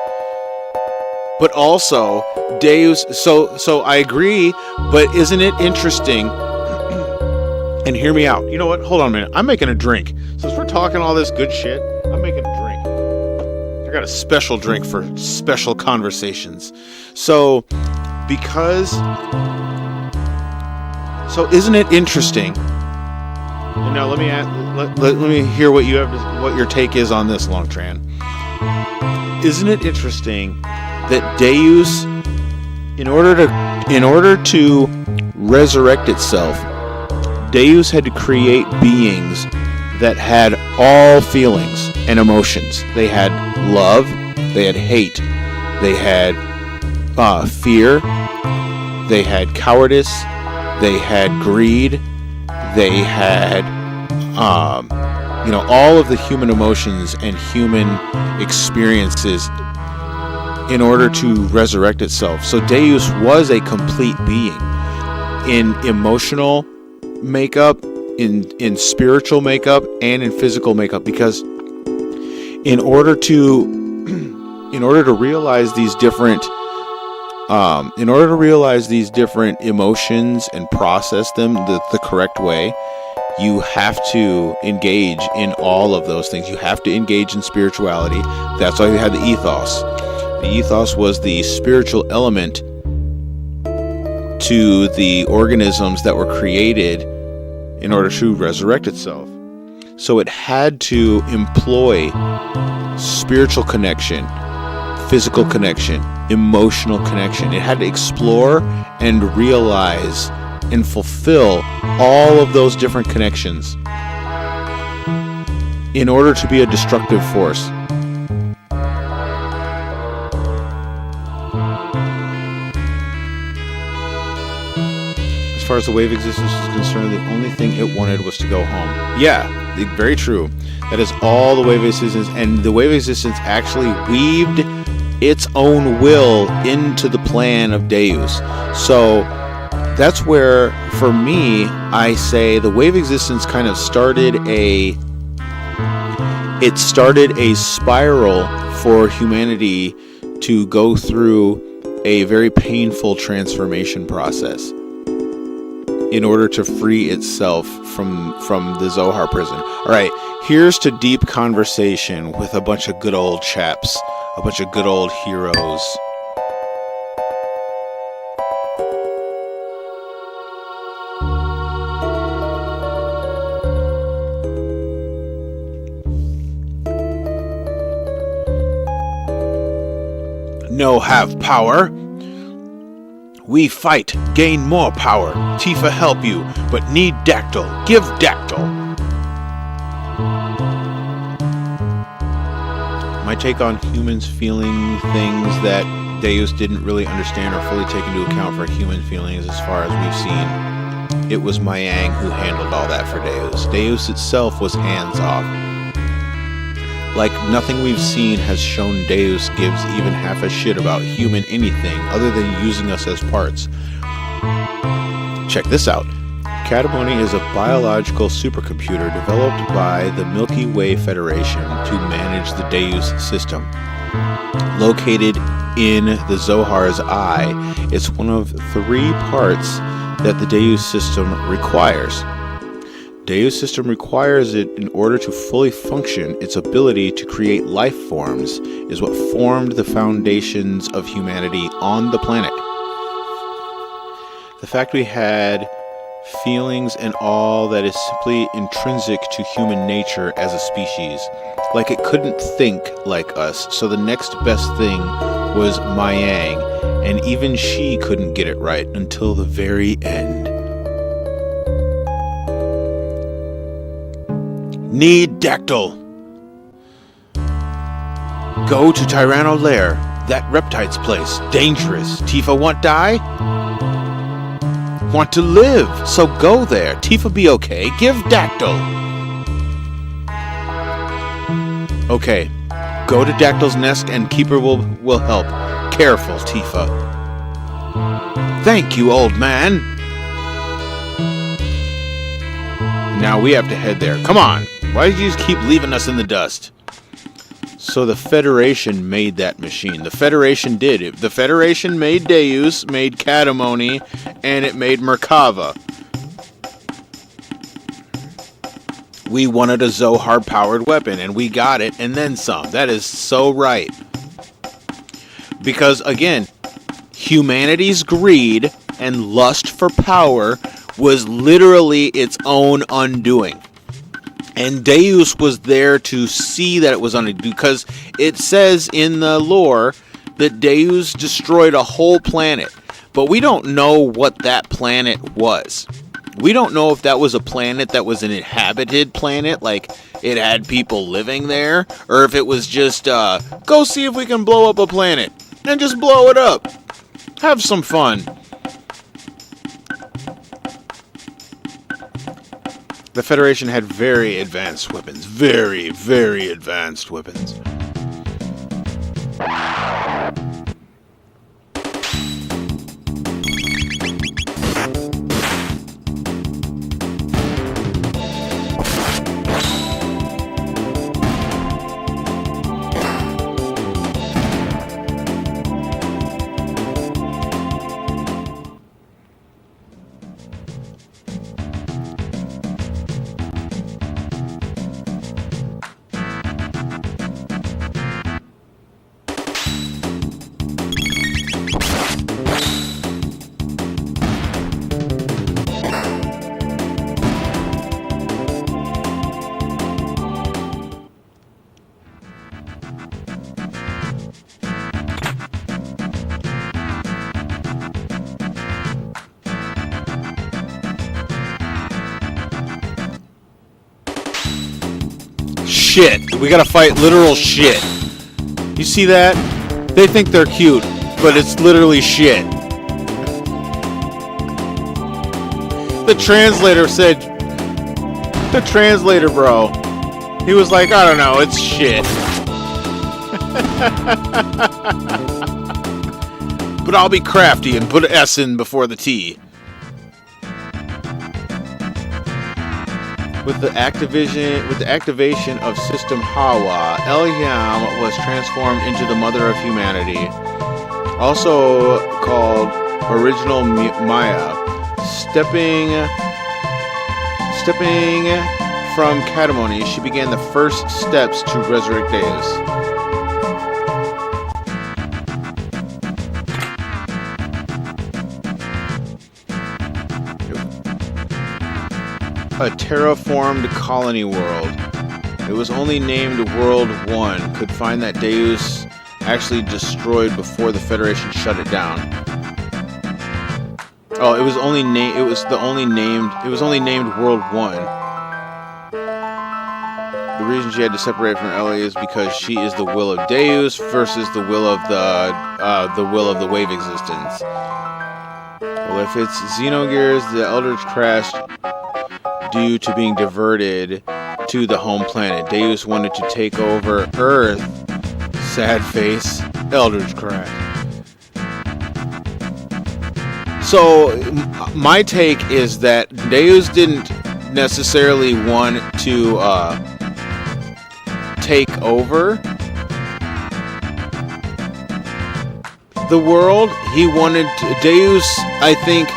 But also, Deus... So I agree, but isn't it interesting... And hear me out. You know what? Hold on a minute. I'm making a drink. Since we're talking all this good shit, I'm making a drink. I got a special drink for special conversations. So, because... So isn't it interesting... And now let me hear what you have, what your take is on this, Longtran. Isn't it interesting that Deus, in order to resurrect itself, Deus had to create beings that had all feelings and emotions. They had love, they had hate, they had fear, they had cowardice, they had greed. They had, all of the human emotions and human experiences in order to resurrect itself. So Deus was a complete being in emotional makeup, in spiritual makeup, and in physical makeup, because in order to realize these different emotions and process them the correct way, you have to engage in all of those things. You have to engage in spirituality. That's why we had the ethos. The ethos was the spiritual element to the organisms that were created in order to resurrect itself. So it had to employ spiritual connection, physical connection, emotional connection. It had to explore and realize and fulfill all of those different connections in order to be a destructive force. As far as the wave existence is concerned, the only thing it wanted was to go home. Yeah, very true. That is all the wave existence, and the wave existence actually weaved its own will into the plan of Deus. So that's where, for me, I say the wave existence kind of started a spiral for humanity to go through a very painful transformation process in order to free itself from the Zohar prison. All right, here's to deep conversation with a bunch of good old chaps, a bunch of good old heroes. No have power. We fight, gain more power. Tifa help you, but need Dactyl. Give Dactyl. My take on humans feeling things that Deus didn't really understand or fully take into account for human feelings, as far as we've seen, it was Mayang who handled all that for Deus. Deus itself was hands off. Like, nothing we've seen has shown Deus gives even half a shit about human anything other than using us as parts. Check this out. Catamony is a biological supercomputer developed by the Milky Way Federation to manage the Deus system. Located in the Zohar's eye, it's one of 3 parts that the Deus system requires. Deus system requires it in order to fully function. Its ability to create life forms is what formed the foundations of humanity on the planet. The fact we had feelings and all that is simply intrinsic to human nature as a species. Like, it couldn't think like us, so the next best thing was Mayang, and even she couldn't get it right until the very end. Need Dactyl. Go to Tyranno Lair. That Reptite's place. Dangerous. Tifa want die? Want to live. So go there. Tifa be okay. Give Dactyl. Okay. Go to Dactyl's nest and Keeper will help. Careful, Tifa. Thank you, old man. Now we have to head there. Come on. Why did you just keep leaving us in the dust? So the Federation made that machine. The Federation did it. The Federation made Deus, made Catamony, and it made Merkava. We wanted a Zohar-powered weapon, and we got it, and then some. That is so right. Because, again, humanity's greed and lust for power was literally its own undoing. And Deus was there to see that it was undone, because it says in the lore that Deus destroyed a whole planet. But we don't know what that planet was. We don't know if that was a planet that was an inhabited planet, like it had people living there, or if it was just, go see if we can blow up a planet, and just blow it up. Have some fun. The Federation had very advanced weapons. Very, very advanced weapons. shit. We gotta fight literal shit. You see that? They think they're cute, but it's literally shit. The translator said... The translator, bro. He was like, I don't know, it's shit. But I'll be crafty and put an S in before the T. With the activation of System Hawa, Eliam was transformed into the Mother of Humanity, also called Original Maya. Stepping from Katamoni, she began the first steps to resurrect Deus. A terraformed colony world. It was only named World 1. Could find that Deus actually destroyed before the Federation shut it down. Oh, it was only named World 1. The reason she had to separate from Ellie is because she is the will of Deus versus the will of the wave existence. Well, if it's Xenogears, the Eldritch crashed due to being diverted to the home planet. Deus wanted to take over Earth. Sad face. Eldritch crash. So, my take is that Deus didn't necessarily want to take over the world. He wanted to, Deus, I think,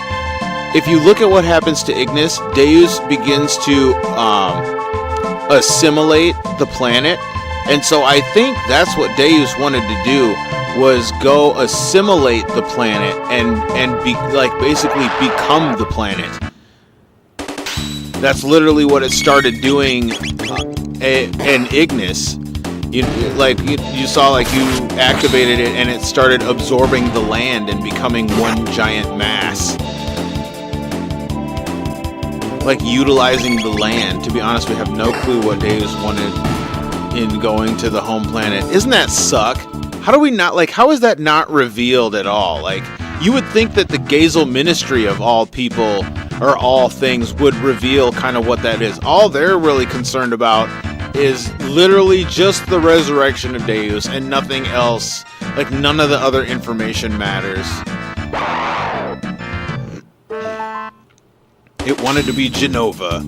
if you look at what happens to Ignis, Deus begins to assimilate the planet. And so I think that's what Deus wanted to do, was go assimilate the planet and be like basically become the planet. That's literally what it started doing in Ignis. You saw, like, you activated it and it started absorbing the land and becoming one giant mass. Like, utilizing the land. To be honest, we have no clue what Deus wanted in going to the home planet. Isn't that suck? How do we not, like, how is that not revealed at all? Like, you would think that the Gazel Ministry of all people, or all things, would reveal kind of what that is. All they're really concerned about is literally just the resurrection of Deus and nothing else. Like, none of the other information matters. It wanted to be Genova.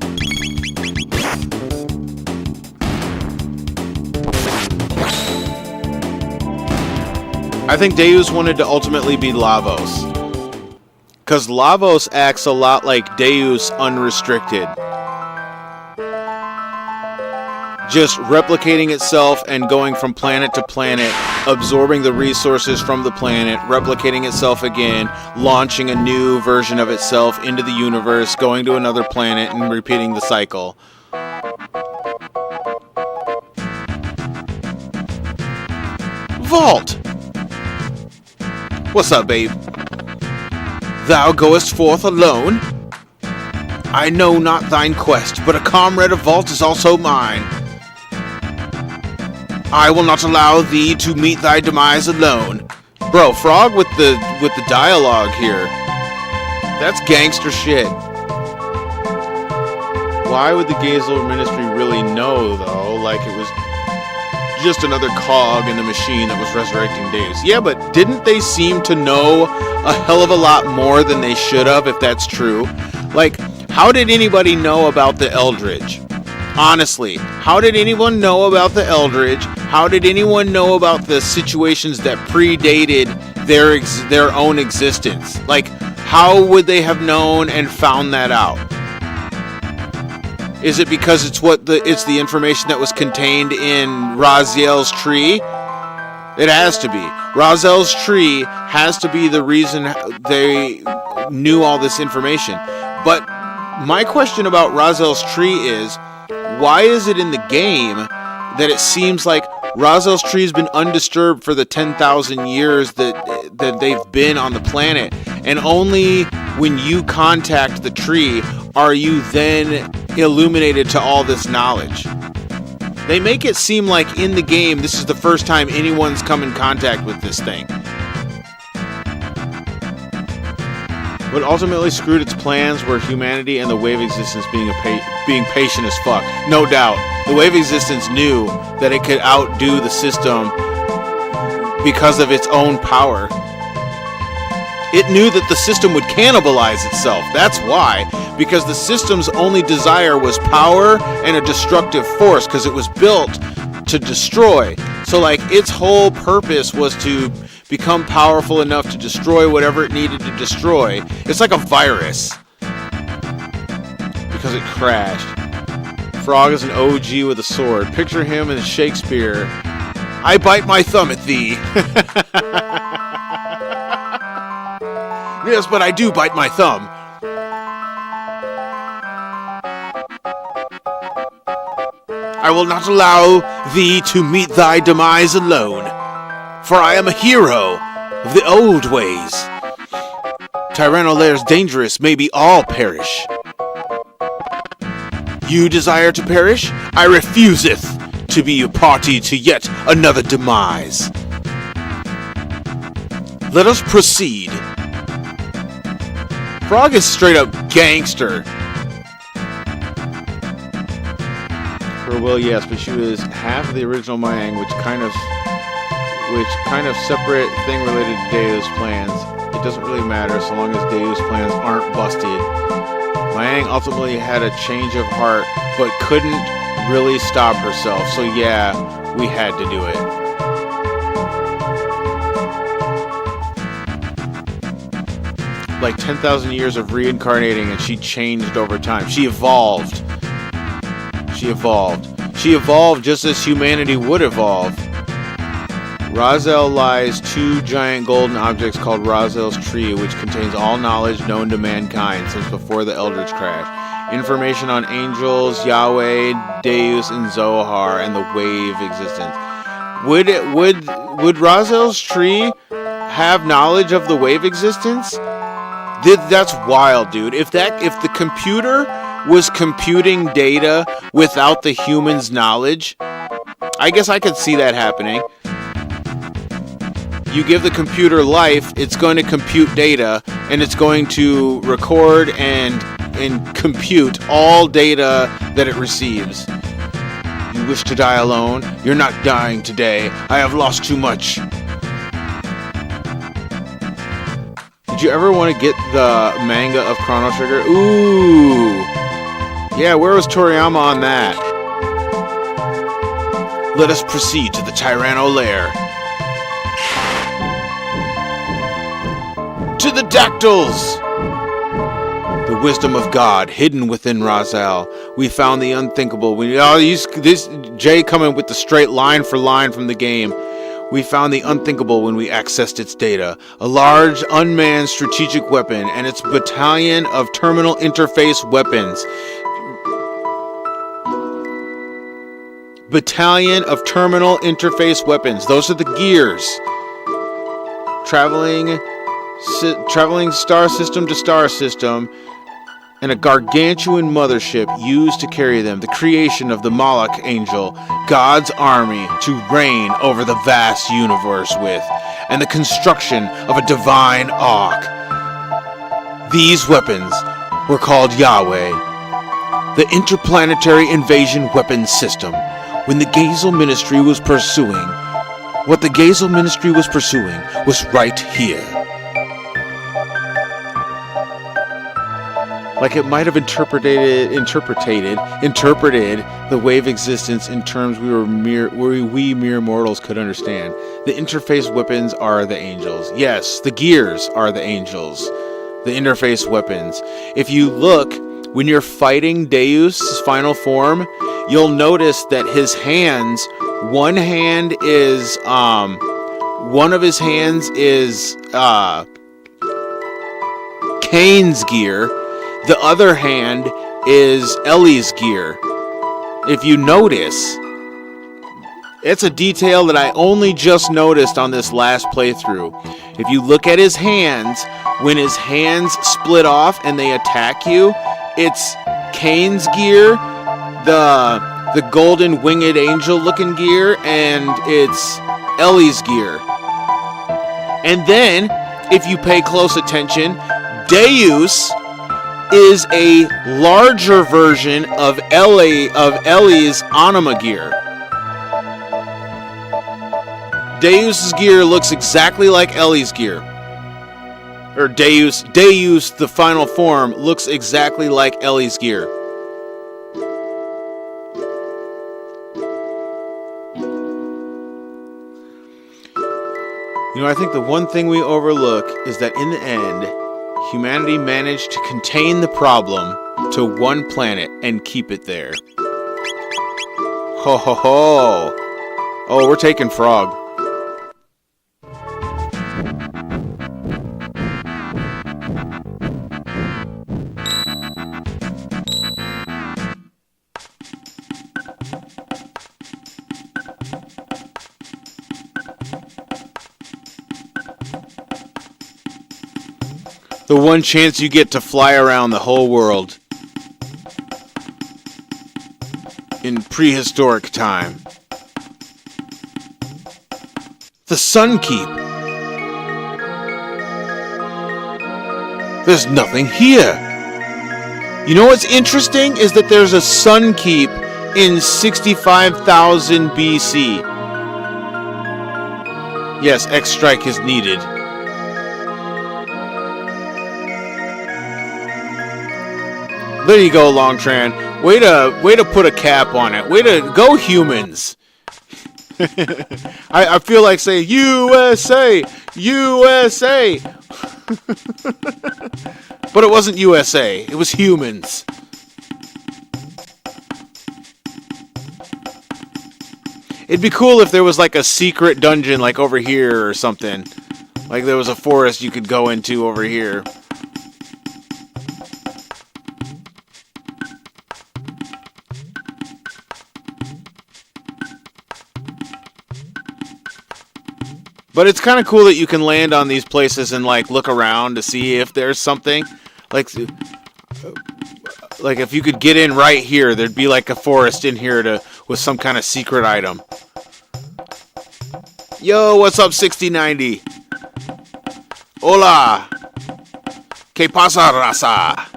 I think Deus wanted to ultimately be Lavos. Because Lavos acts a lot like Deus unrestricted. Just replicating itself and going from planet to planet, absorbing the resources from the planet, replicating itself again, launching a new version of itself into the universe, going to another planet, and repeating the cycle. Vault! What's up, babe? Thou goest forth alone? I know not thine quest, but a comrade of Vault is also mine. I will not allow thee to meet thy demise alone. Bro, Frog with the dialogue here. That's gangster shit. Why would the Gazel Ministry really know, though? Like, it was just another cog in the machine that was resurrecting Deus. Yeah, but didn't they seem to know a hell of a lot more than they should have, if that's true? Like, how did anybody know about the Eldritch? Honestly, how did anyone know about the Eldritch? How did anyone know about the situations that predated their own existence? Like, how would they have known and found that out? Is it because it's the information that was contained in Raziel's tree? It has to be. Raziel's tree has to be the reason they knew all this information. But my question about Raziel's tree is, why is it in the game that it seems like Raziel's tree has been undisturbed for the 10,000 years that they've been on the planet, and only when you contact the tree are you then illuminated to all this knowledge? They make it seem like in the game, this is the first time anyone's come in contact with this thing. What ultimately screwed its plans were humanity and the wave existence being patient as fuck. No doubt. The wave existence knew that it could outdo the system because of its own power. It knew that the system would cannibalize itself. That's why. Because the system's only desire was power and a destructive force, because it was built to destroy. So, like, its whole purpose was to become powerful enough to destroy whatever it needed to destroy. It's like a virus. Because it crashed. Frog is an OG with a sword. Picture him in Shakespeare. I bite my thumb at thee. Yes, but I do bite my thumb. I will not allow thee to meet thy demise alone, for I am a hero of the old ways. Tyranno-lairs dangerous, maybe all perish. You desire to perish? I refuseth to be a party to yet another demise. Let us proceed. Frog is straight up gangster. For Will, yes, but she was half of the original Mayang, which kind of separate thing related to Deo's plans. It doesn't really matter so long as Deo's plans aren't busted. Mayang ultimately had a change of heart, but couldn't really stop herself. So yeah, we had to do it. Like 10,000 years of reincarnating, and she changed over time. She evolved. She evolved just as humanity would evolve. Razel lies two giant golden objects called Razel's Tree, which contains all knowledge known to mankind since before the Eldritch crash. Information on angels, Yahweh, Deus, and Zohar, and the wave existence. Would Razel's Tree have knowledge of the wave existence? That's wild, dude. If the computer was computing data without the human's knowledge, I guess I could see that happening. You give the computer life, it's going to compute data, and it's going to record and compute all data that it receives. You wish to die alone? You're not dying today. I have lost too much. Did you ever want to get the manga of Chrono Trigger? Ooh. Yeah, where was Toriyama on that? Let us proceed to the Tyranno-lair. To the dactyls! The wisdom of God hidden within Razel. We found the unthinkable. This Jay coming with the straight line for line from the game. We found the unthinkable when we accessed its data. A large, unmanned strategic weapon and its battalion of terminal interface weapons. Battalion of terminal interface weapons. Those are the gears. Traveling star system to star system. And a gargantuan mothership used to carry them, the creation of the Moloch angel, God's army to reign over the vast universe with, and the construction of a divine ark. These weapons were called Yahweh, the interplanetary invasion weapons system. When the Gazel Ministry was pursuing, what the Gazel Ministry was pursuing was right here. Like it might have interpreted the wave existence in terms we mere mortals could understand. The interface weapons are the angels. Yes, the gears are the angels. The interface weapons. If you look, when you're fighting Deus' final form, you'll notice that his hands, one of his hands is Kane's gear. The other hand is Ellie's gear. If you notice, it's a detail that I only just noticed on this last playthrough. If you look at his hands, when his hands split off and they attack you, it's Kane's gear. The the golden winged angel looking gear, and it's Ellie's gear. And then, if you pay close attention, Deus is a larger version of Ellie's Anima gear. Deus's gear looks exactly like Ellie's gear. Or Deus, the final form, looks exactly like Ellie's gear. You know, I think the one thing we overlook is that in the end, humanity managed to contain the problem to one planet and keep it there. Ho ho ho! Oh, we're taking Frog. The one chance you get to fly around the whole world in prehistoric time. The Sun Keep. There's nothing here. You know what's interesting is that there's a Sun Keep in 65,000 BC. Yes, X-Strike is needed. There you go, Longtran. Way to put a cap on it. Way to go, humans. I feel like saying USA, USA. But it wasn't USA. It was humans. It'd be cool if there was like a secret dungeon like over here or something. Like there was a forest you could go into over here. But it's kind of cool that you can land on these places and like look around to see if there's something. Like if you could get in right here, there'd be like a forest in here with some kind of secret item. Yo, what's up, 6090? Hola. ¿Qué pasa, raza?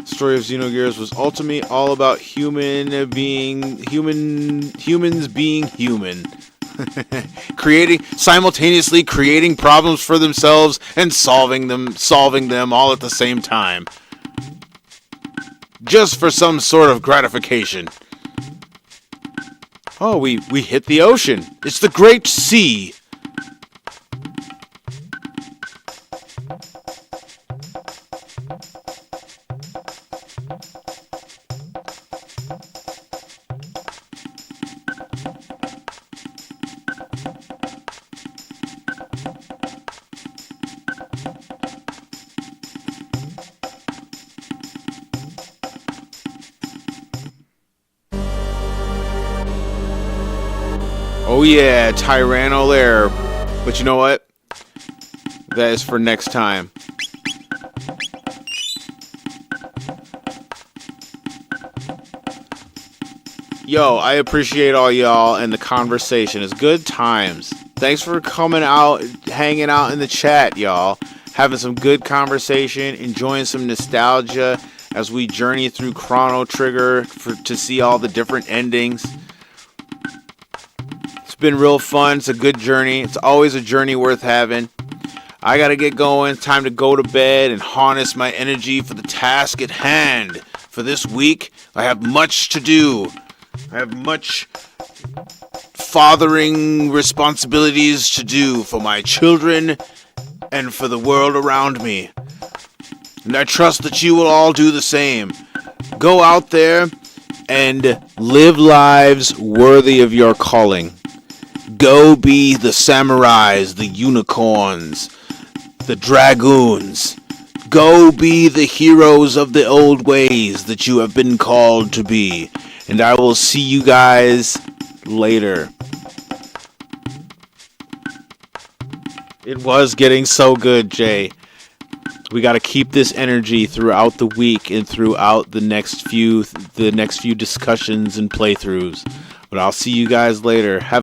Story of Xenogears was ultimately all about humans being human. Simultaneously creating problems for themselves and solving them all at the same time. Just for some sort of gratification. Oh, we hit the ocean. It's the Great Sea. Oh yeah, Tyranno Lair. But you know what? That is for next time. Yo, I appreciate all y'all and the conversation. It's good times. Thanks for coming out, hanging out in the chat, y'all. Having some good conversation, enjoying some nostalgia as we journey through Chrono Trigger to see all the different endings. Been real fun. It's a good journey. It's always a journey worth having. I gotta get going. It's time to go to bed and harness my energy for the task at hand. For this week, I have much to do. I have much fathering responsibilities to do for my children and for the world around me. And I trust that you will all do the same. Go out there and live lives worthy of your calling. Go be the samurais, the unicorns, the dragoons. Go be the heroes of the old ways that you have been called to be. And I will see you guys later. It was getting so good, Jay. We got to keep this energy throughout the week and throughout the next few discussions and playthroughs. But I'll see you guys later. Have